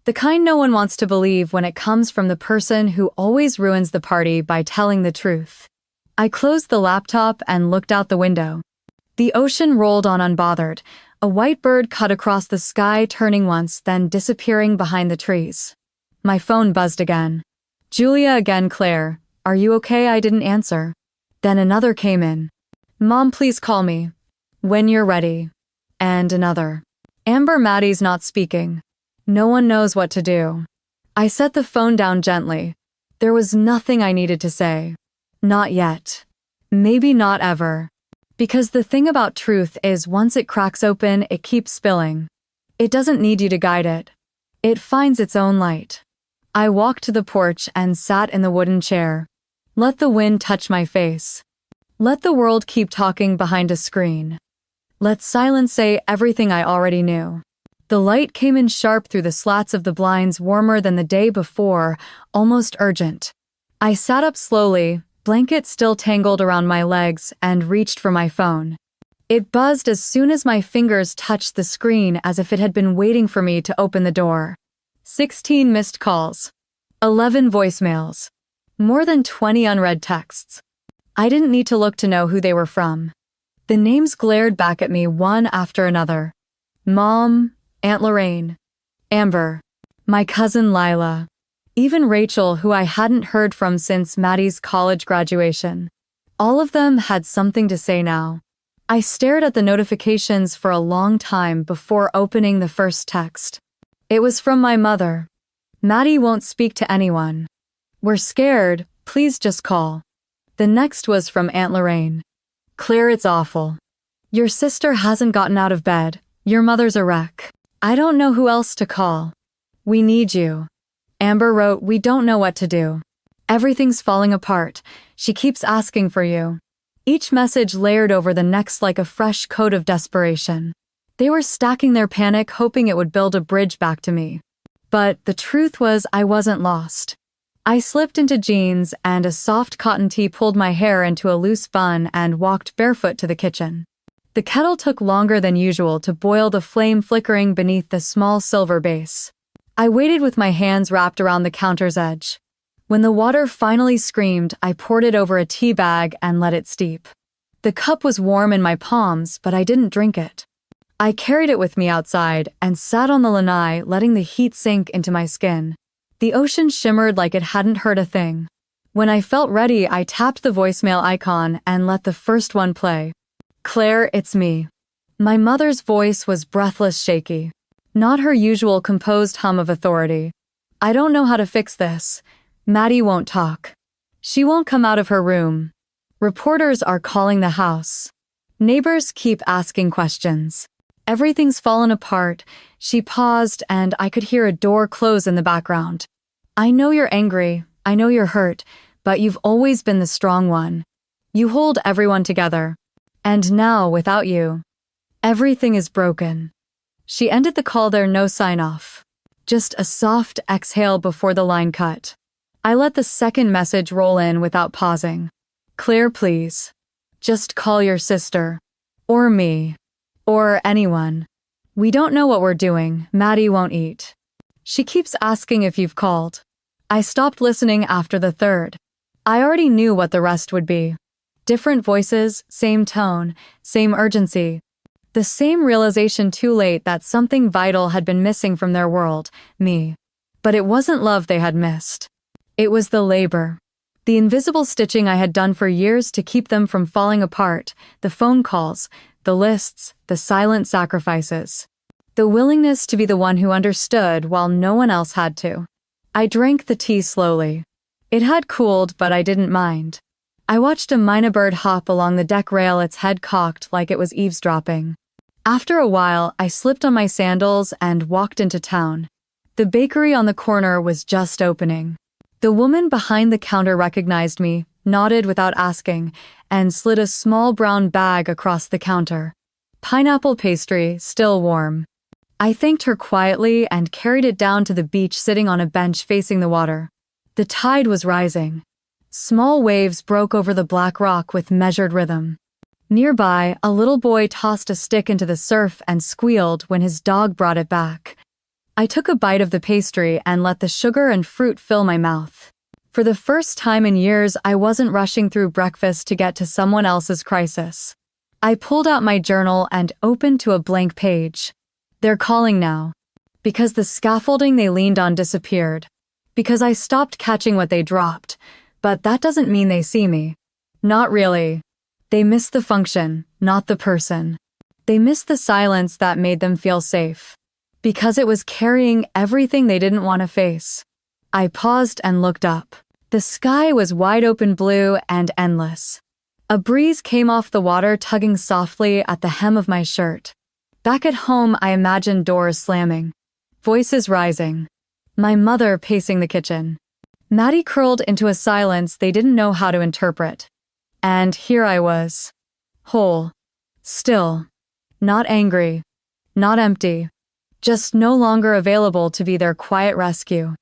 The kind no one wants to believe when it comes from the person who always ruins the party by telling the truth. I closed the laptop and looked out the window. The ocean rolled on unbothered. A white bird cut across the sky, turning once, then disappearing behind the trees. My phone buzzed again. Julia again. Claire, are you okay? I didn't answer. Then another came in. Mom, please call me. When you're ready. And another. Amber, Maddie's not speaking. No one knows what to do. I set the phone down gently. There was nothing I needed to say. Not yet. Maybe not ever. Because the thing about truth is once it cracks open, it keeps spilling. It doesn't need you to guide it. It finds its own light. I walked to the porch and sat in the wooden chair. Let the wind touch my face. Let the world keep talking behind a screen. Let silence say everything I already knew. The light came in sharp through the slats of the blinds, warmer than the day before, almost urgent. I sat up slowly, blanket still tangled around my legs, and reached for my phone. It buzzed as soon as my fingers touched the screen, as if it had been waiting for me to open the door. 16 missed calls. 11 voicemails. More than 20 unread texts. I didn't need to look to know who they were from. The names glared back at me one after another. Mom, Aunt Lorraine, Amber, my cousin Lila, even Rachel, who I hadn't heard from since Maddie's college graduation. All of them had something to say now. I stared at the notifications for a long time before opening the first text. It was from my mother. Maddie won't speak to anyone. We're scared, please just call. The next was from Aunt Lorraine. Claire, it's awful. Your sister hasn't gotten out of bed. Your mother's a wreck. I don't know who else to call. We need you. Amber wrote, we don't know what to do. Everything's falling apart. She keeps asking for you. Each message layered over the next like a fresh coat of desperation. They were stacking their panic, hoping it would build a bridge back to me. But the truth was I wasn't lost. I slipped into jeans and a soft cotton tee, pulled my hair into a loose bun, and walked barefoot to the kitchen. The kettle took longer than usual to boil, the flame flickering beneath the small silver base. I waited with my hands wrapped around the counter's edge. When the water finally screamed, I poured it over a tea bag and let it steep. The cup was warm in my palms, but I didn't drink it. I carried it with me outside and sat on the lanai, letting the heat sink into my skin. The ocean shimmered like it hadn't heard a thing. When I felt ready, I tapped the voicemail icon and let the first one play. Claire, it's me. My mother's voice was breathless, shaky. Not her usual composed hum of authority. I don't know how to fix this. Maddie won't talk. She won't come out of her room. Reporters are calling the house. Neighbors keep asking questions. Everything's fallen apart. She paused, and I could hear a door close in the background. I know you're angry. I know you're hurt, but you've always been the strong one. You hold everyone together. And now, without you, everything is broken. She ended the call there, no sign-off. Just a soft exhale before the line cut. I let the second message roll in without pausing. Claire, please. Just call your sister. Or me. Or anyone. We don't know what we're doing. Maddie won't eat. She keeps asking if you've called. I stopped listening after the third. I already knew what the rest would be. Different voices, same tone, same urgency. The same realization too late that something vital had been missing from their world, me. But it wasn't love they had missed. It was the labor. The invisible stitching I had done for years to keep them from falling apart, the phone calls, the lists, the silent sacrifices. The willingness to be the one who understood while no one else had to. I drank the tea slowly. It had cooled, but I didn't mind. I watched a mynah bird hop along the deck rail, its head cocked like it was eavesdropping. After a while, I slipped on my sandals and walked into town. The bakery on the corner was just opening. The woman behind the counter recognized me, nodded without asking, and slid a small brown bag across the counter. Pineapple pastry, still warm. I thanked her quietly and carried it down to the beach, sitting on a bench facing the water. The tide was rising. Small waves broke over the black rock with measured rhythm. Nearby, a little boy tossed a stick into the surf and squealed when his dog brought it back. I took a bite of the pastry and let the sugar and fruit fill my mouth. For the first time in years, I wasn't rushing through breakfast to get to someone else's crisis. I pulled out my journal and opened to a blank page. They're calling now. Because the scaffolding they leaned on disappeared. Because I stopped catching what they dropped. But that doesn't mean they see me. Not really. They miss the function, not the person. They miss the silence that made them feel safe. Because it was carrying everything they didn't want to face. I paused and looked up. The sky was wide open blue and endless. A breeze came off the water, tugging softly at the hem of my shirt. Back at home, I imagined doors slamming. Voices rising. My mother pacing the kitchen. Maddie curled into a silence they didn't know how to interpret. And here I was. Whole. Still. Not angry. Not empty. Just no longer available to be their quiet rescue.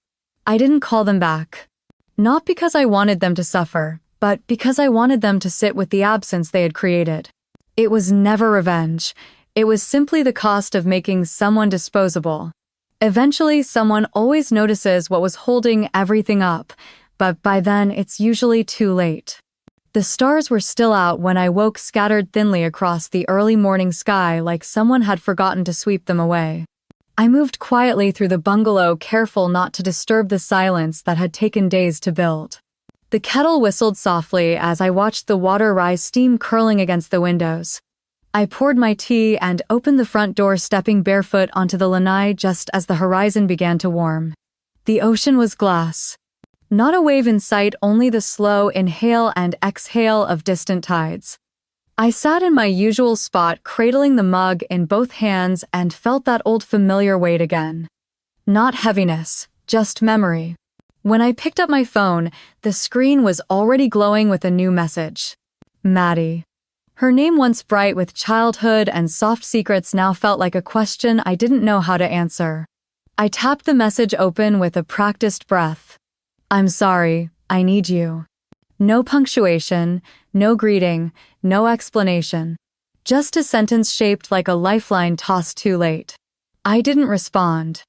I didn't call them back. Not because I wanted them to suffer, but because I wanted them to sit with the absence they had created. It was never revenge. It was simply the cost of making someone disposable. Eventually, someone always notices what was holding everything up, but by then it's usually too late. The stars were still out when I woke, scattered thinly across the early morning sky, like someone had forgotten to sweep them away. I moved quietly through the bungalow, careful not to disturb the silence that had taken days to build. The kettle whistled softly as I watched the water rise, steam curling against the windows. I poured my tea and opened the front door, stepping barefoot onto the lanai just as the horizon began to warm. The ocean was glass. Not a wave in sight, only the slow inhale and exhale of distant tides. I sat in my usual spot, cradling the mug in both hands, and felt that old familiar weight again. Not heaviness, just memory. When I picked up my phone, the screen was already glowing with a new message. Maddie. Her name, once bright with childhood and soft secrets, now felt like a question I didn't know how to answer. I tapped the message open with a practiced breath. I'm sorry, I need you. No punctuation, no greeting, no explanation. Just a sentence shaped like a lifeline tossed too late. I didn't respond.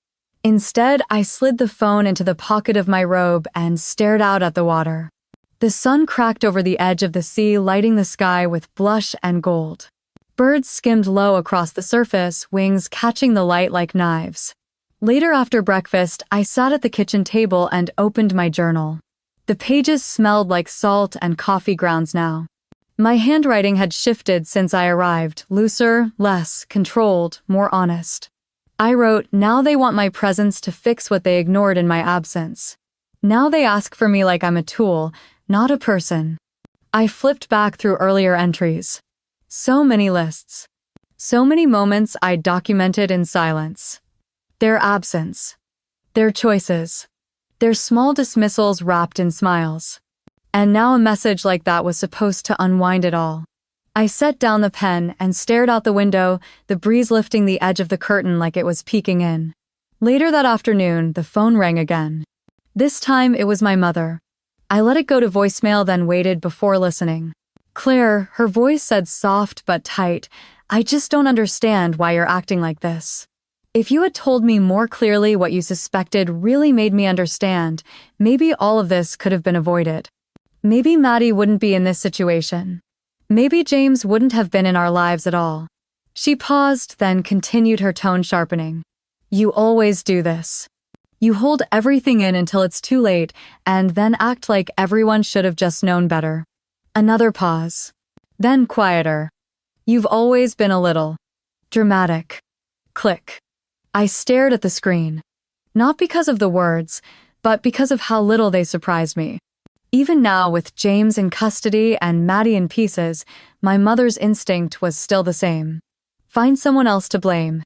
Instead, I slid the phone into the pocket of my robe and stared out at the water. The sun cracked over the edge of the sea, lighting the sky with blush and gold. Birds skimmed low across the surface, wings catching the light like knives. Later, after breakfast, I sat at the kitchen table and opened my journal. The pages smelled like salt and coffee grounds now. My handwriting had shifted since I arrived, looser, less controlled, more honest. I wrote, now they want my presence to fix what they ignored in my absence. Now they ask for me like I'm a tool, not a person. I flipped back through earlier entries. So many lists. So many moments I'd documented in silence. Their absence. Their choices. Their small dismissals wrapped in smiles. And now a message like that was supposed to unwind it all. I set down the pen and stared out the window, the breeze lifting the edge of the curtain like it was peeking in. Later that afternoon, the phone rang again. This time it was my mother. I let it go to voicemail, then waited before listening. Claire, her voice said, soft but tight, I just don't understand why you're acting like this. If you had told me more clearly what you suspected really made me understand, maybe all of this could have been avoided. Maybe Maddie wouldn't be in this situation. Maybe James wouldn't have been in our lives at all. She paused, then continued, her tone sharpening. You always do this. You hold everything in until it's too late, and then act like everyone should have just known better. Another pause. Then quieter. You've always been a little dramatic. Click. I stared at the screen. Not because of the words, but because of how little they surprised me. Even now, with James in custody and Maddie in pieces, my mother's instinct was still the same. Find someone else to blame.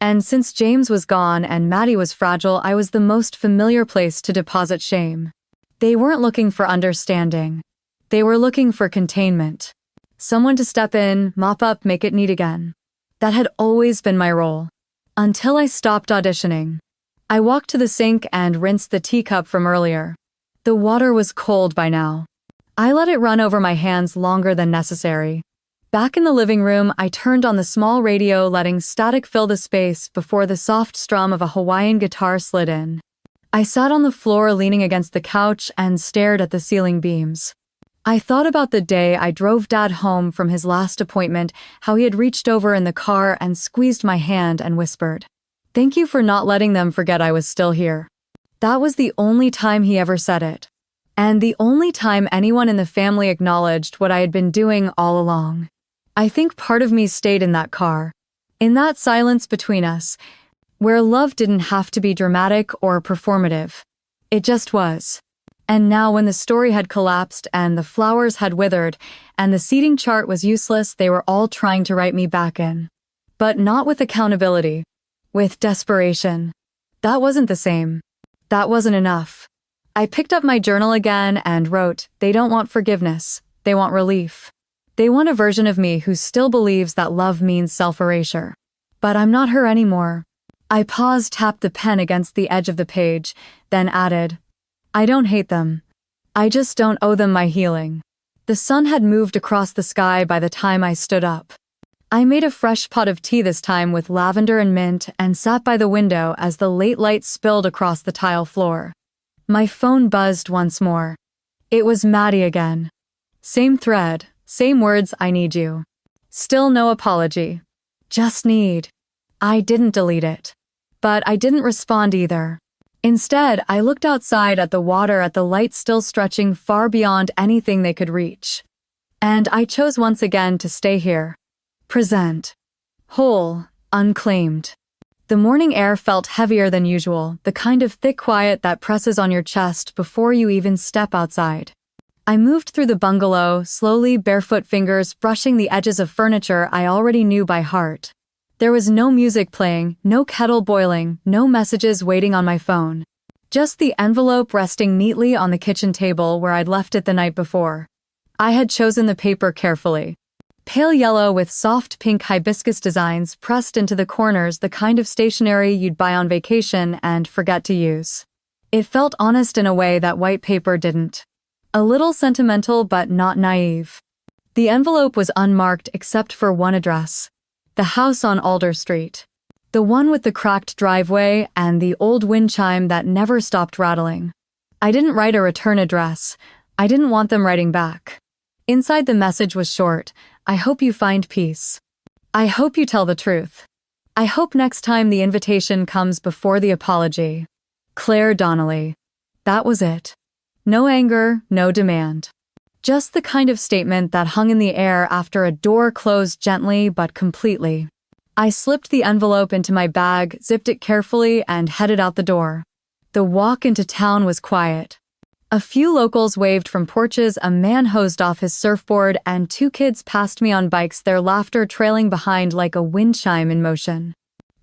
And since James was gone and Maddie was fragile, I was the most familiar place to deposit shame. They weren't looking for understanding. They were looking for containment. Someone to step in, mop up, make it neat again. That had always been my role. Until I stopped auditioning. I walked to the sink and rinsed the teacup from earlier. The water was cold by now. I let it run over my hands longer than necessary. Back in the living room, I turned on the small radio, letting static fill the space before the soft strum of a Hawaiian guitar slid in. I sat on the floor leaning against the couch and stared at the ceiling beams. I thought about the day I drove Dad home from his last appointment, how he had reached over in the car and squeezed my hand and whispered, "Thank you for not letting them forget I was still here." That was the only time he ever said it. And the only time anyone in the family acknowledged what I had been doing all along. I think part of me stayed in that car. In that silence between us, where love didn't have to be dramatic or performative. It just was. And now when the story had collapsed and the flowers had withered and the seating chart was useless, they were all trying to write me back in. But not with accountability. With desperation. That wasn't the same. That wasn't enough. I picked up my journal again and wrote, "They don't want forgiveness. They want relief. They want a version of me who still believes that love means self-erasure. But I'm not her anymore." I paused, tapped the pen against the edge of the page, then added, "I don't hate them. I just don't owe them my healing." The sun had moved across the sky by the time I stood up. I made a fresh pot of tea this time with lavender and mint and sat by the window as the late light spilled across the tile floor. My phone buzzed once more. It was Maddie again. Same thread, same words, "I need you." Still no apology. Just need. I didn't delete it. But I didn't respond either. Instead, I looked outside at the water, at the light still stretching far beyond anything they could reach. And I chose once again to stay here. Present. Whole, unclaimed. The morning air felt heavier than usual, the kind of thick quiet that presses on your chest before you even step outside. I moved through the bungalow, slowly, barefoot fingers brushing the edges of furniture I already knew by heart. There was no music playing, no kettle boiling, no messages waiting on my phone. Just the envelope resting neatly on the kitchen table where I'd left it the night before. I had chosen the paper carefully. Pale yellow with soft pink hibiscus designs pressed into the corners, the kind of stationery you'd buy on vacation and forget to use. It felt honest in a way that white paper didn't. A little sentimental but not naive. The envelope was unmarked except for one address. The house on Alder Street. The one with the cracked driveway and the old wind chime that never stopped rattling. I didn't write a return address. I didn't want them writing back. Inside the message was short. "I hope you find peace. I hope you tell the truth. I hope next time the invitation comes before the apology. Claire Donnelly." That was it. No anger, no demand. Just the kind of statement that hung in the air after a door closed gently but completely. I slipped the envelope into my bag, zipped it carefully, and headed out the door. The walk into town was quiet. A few locals waved from porches, a man hosed off his surfboard, and two kids passed me on bikes, their laughter trailing behind like a wind chime in motion.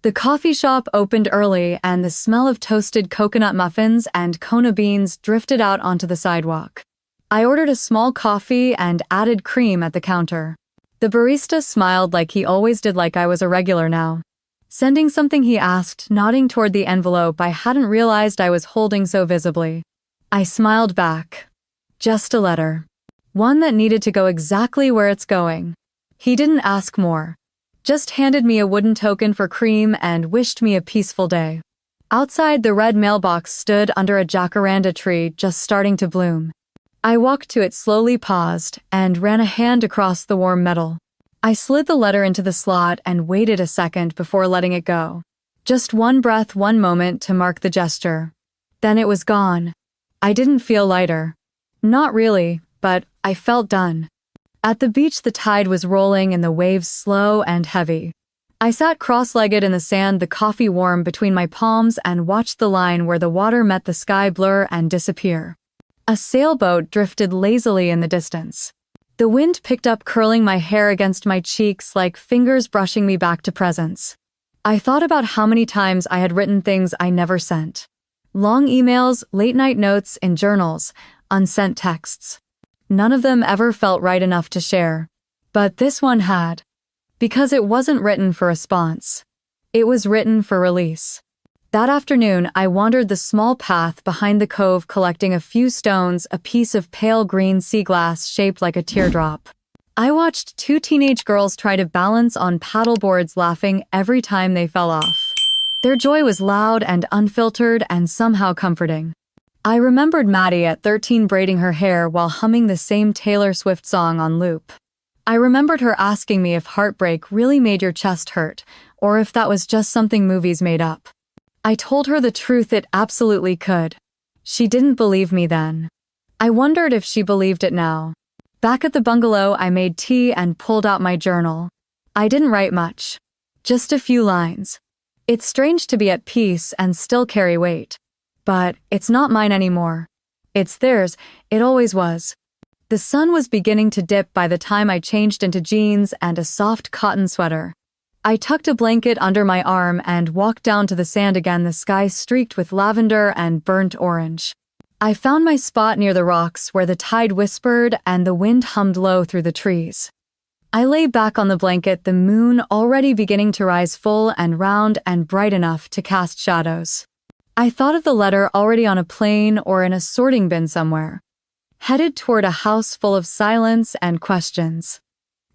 The coffee shop opened early, and the smell of toasted coconut muffins and Kona beans drifted out onto the sidewalk. I ordered a small coffee and added cream at the counter. The barista smiled like he always did, like I was a regular now. Sending something, he asked, nodding toward the envelope I hadn't realized I was holding so visibly. I smiled back. Just a letter. One that needed to go exactly where it's going. He didn't ask more. Just handed me a wooden token for cream and wished me a peaceful day. Outside, the red mailbox stood under a jacaranda tree just starting to bloom. I walked to it, slowly paused, and ran a hand across the warm metal. I slid the letter into the slot and waited a second before letting it go. Just one breath, one moment to mark the gesture. Then it was gone. I didn't feel lighter. Not really, but I felt done. At the beach, the tide was rolling and the waves slow and heavy. I sat cross-legged in the sand, the coffee warm between my palms, and watched the line where the water met the sky blur and disappear. A sailboat drifted lazily in the distance. The wind picked up, curling my hair against my cheeks like fingers brushing me back to presence. I thought about how many times I had written things I never sent. Long emails, late-night notes in journals, unsent texts. None of them ever felt right enough to share. But this one had. Because it wasn't written for response. It was written for release. That afternoon, I wandered the small path behind the cove collecting a few stones, a piece of pale green sea glass shaped like a teardrop. I watched two teenage girls try to balance on paddleboards, laughing every time they fell off. Their joy was loud and unfiltered and somehow comforting. I remembered Maddie at 13 braiding her hair while humming the same Taylor Swift song on loop. I remembered her asking me if heartbreak really made your chest hurt, or if that was just something movies made up. I told her the truth, it absolutely could. She didn't believe me then. I wondered if she believed it now. Back at the bungalow, I made tea and pulled out my journal. I didn't write much. Just a few lines. It's strange to be at peace and still carry weight. But it's not mine anymore. It's theirs, it always was. The sun was beginning to dip by the time I changed into jeans and a soft cotton sweater. I tucked a blanket under my arm and walked down to the sand again, the sky streaked with lavender and burnt orange. I found my spot near the rocks where the tide whispered and the wind hummed low through the trees. I lay back on the blanket, the moon already beginning to rise full and round and bright enough to cast shadows. I thought of the letter already on a plane or in a sorting bin somewhere, headed toward a house full of silence and questions.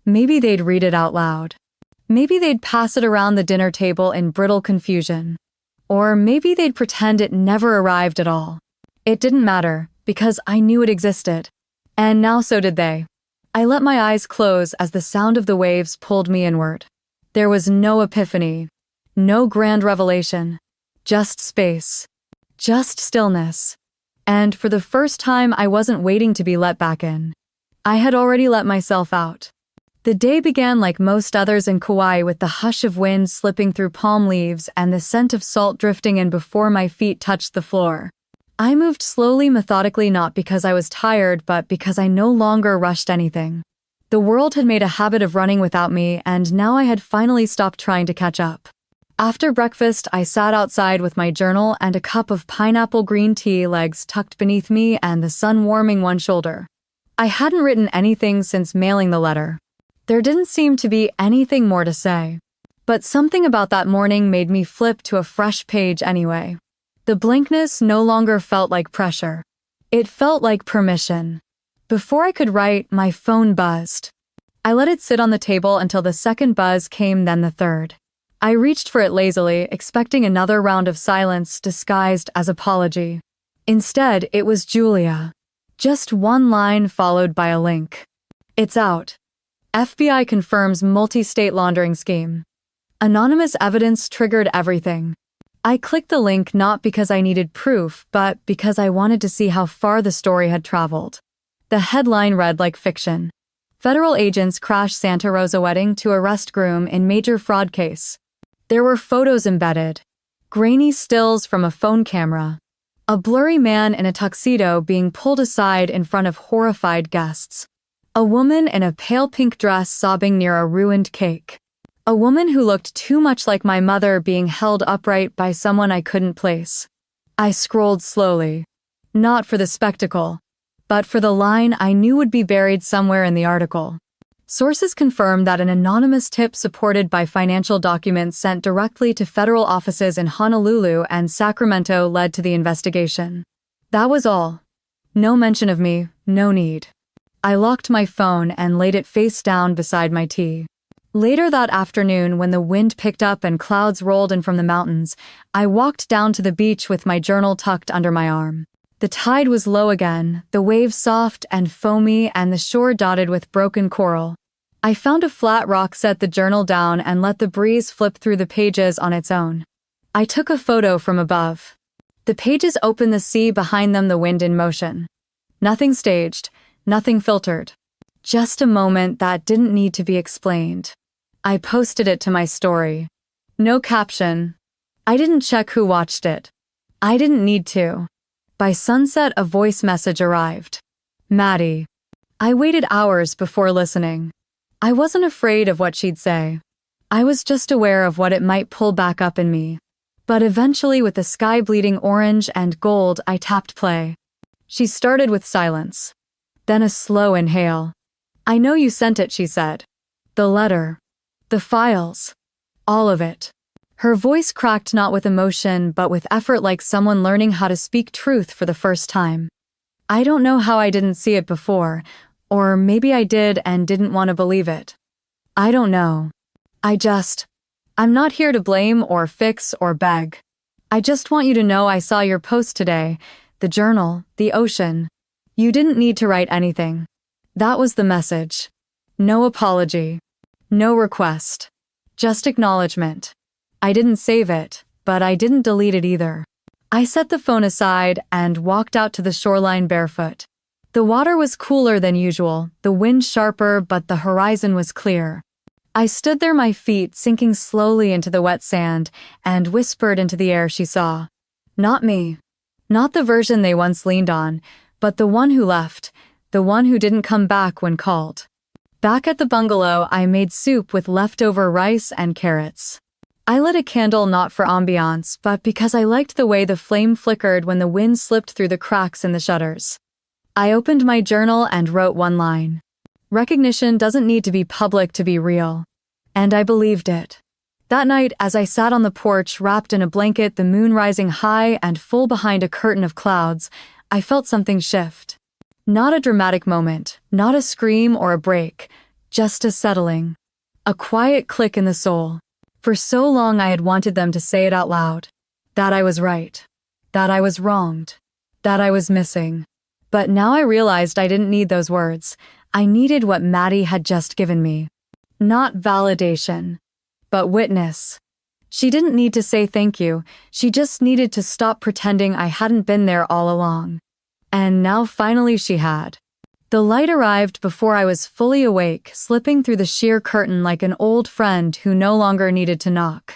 Maybe they'd read it out loud. Maybe they'd pass it around the dinner table in brittle confusion. Or maybe they'd pretend it never arrived at all. It didn't matter, because I knew it existed. And now so did they. I let my eyes close as the sound of the waves pulled me inward. There was no epiphany, no grand revelation, just space, just stillness. And for the first time, I wasn't waiting to be let back in. I had already let myself out. The day began like most others in Kauai, with the hush of wind slipping through palm leaves and the scent of salt drifting in before my feet touched the floor. I moved slowly, methodically, not because I was tired, but because I no longer rushed anything. The world had made a habit of running without me, and now I had finally stopped trying to catch up. After breakfast, I sat outside with my journal and a cup of pineapple green tea, legs tucked beneath me and the sun warming one shoulder. I hadn't written anything since mailing the letter. There didn't seem to be anything more to say. But something about that morning made me flip to a fresh page anyway. The blankness no longer felt like pressure. It felt like permission. Before I could write, my phone buzzed. I let it sit on the table until the second buzz came, then the third. I reached for it lazily, expecting another round of silence disguised as apology. Instead, it was Julia. Just one line followed by a link. It's out. FBI confirms multi-state laundering scheme. Anonymous evidence triggered everything. I clicked the link not because I needed proof, but because I wanted to see how far the story had traveled. The headline read like fiction. Federal agents crash Santa Rosa wedding to arrest groom in major fraud case. There were photos embedded. Grainy stills from a phone camera. A blurry man in a tuxedo being pulled aside in front of horrified guests. A woman in a pale pink dress sobbing near a ruined cake. A woman who looked too much like my mother being held upright by someone I couldn't place. I scrolled slowly. Not for the spectacle, but for the line I knew would be buried somewhere in the article. Sources confirmed that an anonymous tip supported by financial documents sent directly to federal offices in Honolulu and Sacramento led to the investigation. That was all. No mention of me, no need. I locked my phone and laid it face down beside my tea. Later that afternoon, when the wind picked up and clouds rolled in from the mountains, I walked down to the beach with my journal tucked under my arm. The tide was low again, the waves soft and foamy, and the shore dotted with broken coral. I found a flat rock, set the journal down, and let the breeze flip through the pages on its own. I took a photo from above. The pages open, the sea behind them, the wind in motion. Nothing staged. Nothing filtered. Just a moment that didn't need to be explained. I posted it to my story. No caption. I didn't check who watched it. I didn't need to. By sunset, a voice message arrived. Maddie. I waited hours before listening. I wasn't afraid of what she'd say. I was just aware of what it might pull back up in me. But eventually, with the sky bleeding orange and gold, I tapped play. She started with silence. Then a slow inhale. "I know you sent it," she said. "The letter. The files. All of it." Her voice cracked not with emotion but with effort, like someone learning how to speak truth for the first time. I don't know how I didn't see it before, or maybe I did and didn't want to believe it. I don't know. I'm not here to blame or fix or beg. I just want you to know I saw your post today, the journal, the ocean. You didn't need to write anything. That was the message. No apology. No request. Just acknowledgement. I didn't save it, but I didn't delete it either. I set the phone aside and walked out to the shoreline barefoot. The water was cooler than usual, the wind sharper, but the horizon was clear. I stood there, my feet sinking slowly into the wet sand, and whispered into the air she saw. Not me. Not the version they once leaned on, but the one who left, the one who didn't come back when called. Back at the bungalow, I made soup with leftover rice and carrots. I lit a candle not for ambiance, but because I liked the way the flame flickered when the wind slipped through the cracks in the shutters. I opened my journal and wrote one line. Recognition doesn't need to be public to be real. And I believed it. That night, as I sat on the porch wrapped in a blanket, the moon rising high and full behind a curtain of clouds, I felt something shift. Not a dramatic moment, not a scream or a break, just a settling. A quiet click in the soul. For so long I had wanted them to say it out loud. That I was right. That I was wronged. That I was missing. But now I realized I didn't need those words. I needed what Maddie had just given me. Not validation, but witness. She didn't need to say thank you, she just needed to stop pretending I hadn't been there all along. And now finally she had. The light arrived before I was fully awake, slipping through the sheer curtain like an old friend who no longer needed to knock.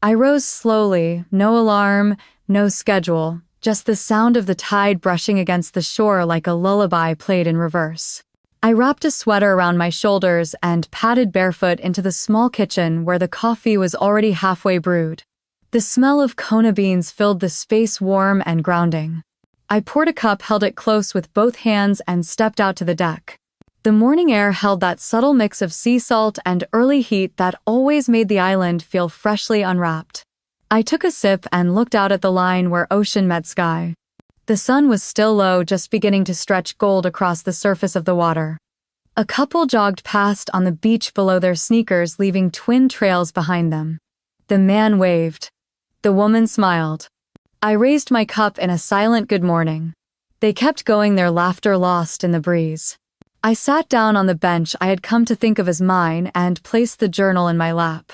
I rose slowly, no alarm, no schedule, just the sound of the tide brushing against the shore like a lullaby played in reverse. I wrapped a sweater around my shoulders and padded barefoot into the small kitchen where the coffee was already halfway brewed. The smell of Kona beans filled the space warm and grounding. I poured a cup, held it close with both hands, and stepped out to the deck. The morning air held that subtle mix of sea salt and early heat that always made the island feel freshly unwrapped. I took a sip and looked out at the line where ocean met sky. The sun was still low, just beginning to stretch gold across the surface of the water. A couple jogged past on the beach below their sneakers, leaving twin trails behind them. The man waved. The woman smiled. I raised my cup in a silent good morning. They kept going, their laughter lost in the breeze. I sat down on the bench I had come to think of as mine and placed the journal in my lap.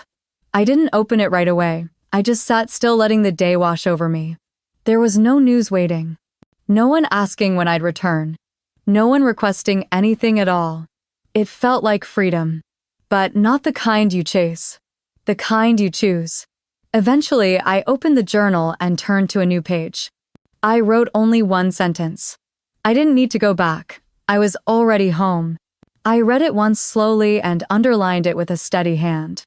I didn't open it right away. I just sat still, letting the day wash over me. There was no news waiting. No one asking when I'd return. No one requesting anything at all. It felt like freedom. But not the kind you chase. The kind you choose. Eventually, I opened the journal and turned to a new page. I wrote only one sentence. I didn't need to go back. I was already home. I read it once slowly and underlined it with a steady hand.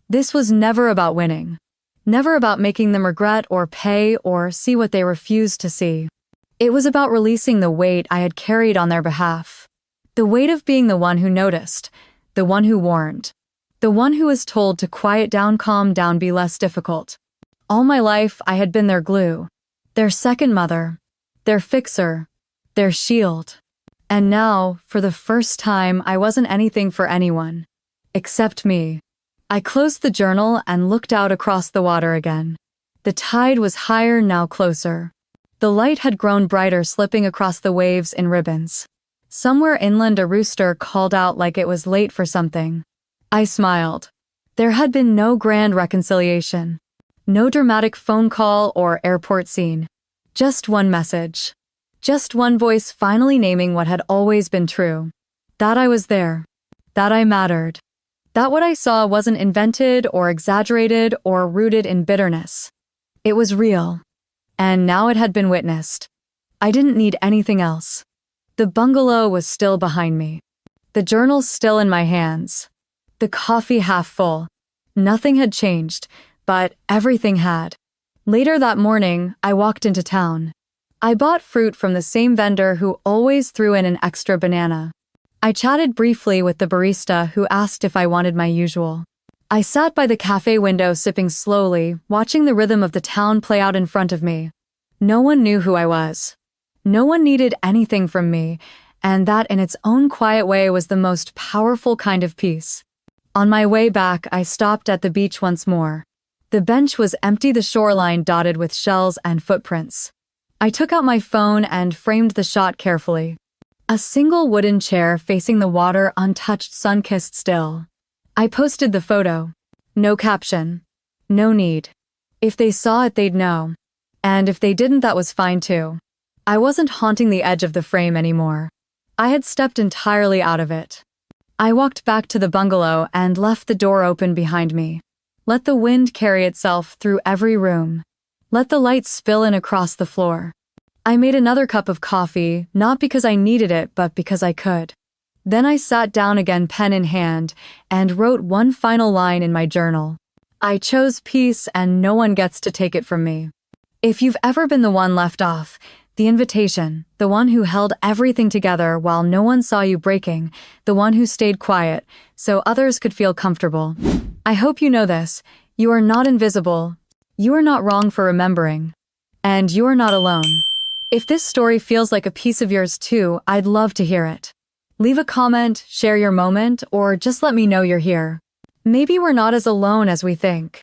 This was never about winning. Never about making them regret or pay or see what they refused to see. It was about releasing the weight I had carried on their behalf. The weight of being the one who noticed, the one who warned, the one who was told to quiet down, calm down, be less difficult. All my life I had been their glue, their second mother, their fixer, their shield. And now, for the first time, I wasn't anything for anyone. Except me. I closed the journal and looked out across the water again. The tide was higher, now closer. The light had grown brighter, slipping across the waves in ribbons. Somewhere inland a rooster called out like it was late for something. I smiled. There had been no grand reconciliation. No dramatic phone call or airport scene. Just one message. Just one voice finally naming what had always been true. That I was there. That I mattered. That what I saw wasn't invented or exaggerated or rooted in bitterness. It was real. And now it had been witnessed. I didn't need anything else. The bungalow was still behind me. The journal still in my hands. The coffee half full. Nothing had changed, but everything had. Later that morning, I walked into town. I bought fruit from the same vendor who always threw in an extra banana. I chatted briefly with the barista who asked if I wanted my usual. I sat by the cafe window sipping slowly, watching the rhythm of the town play out in front of me. No one knew who I was. No one needed anything from me, and that in its own quiet way was the most powerful kind of peace. On my way back, I stopped at the beach once more. The bench was empty, the shoreline dotted with shells and footprints. I took out my phone and framed the shot carefully. A single wooden chair facing the water, untouched, sun-kissed still. I posted the photo. No caption. No need. If they saw it, they'd know. And if they didn't, that was fine too. I wasn't haunting the edge of the frame anymore. I had stepped entirely out of it. I walked back to the bungalow and left the door open behind me. Let the wind carry itself through every room. Let the light spill in across the floor. I made another cup of coffee, not because I needed it, but because I could. Then I sat down again, pen in hand, and wrote one final line in my journal. I chose peace, and no one gets to take it from me. If you've ever been the one left off, the invitation, the one who held everything together while no one saw you breaking, the one who stayed quiet so others could feel comfortable. I hope you know this. You are not invisible. You are not wrong for remembering. And you are not alone. If this story feels like a piece of yours too, I'd love to hear it. Leave a comment, share your moment, or just let me know you're here. Maybe we're not as alone as we think.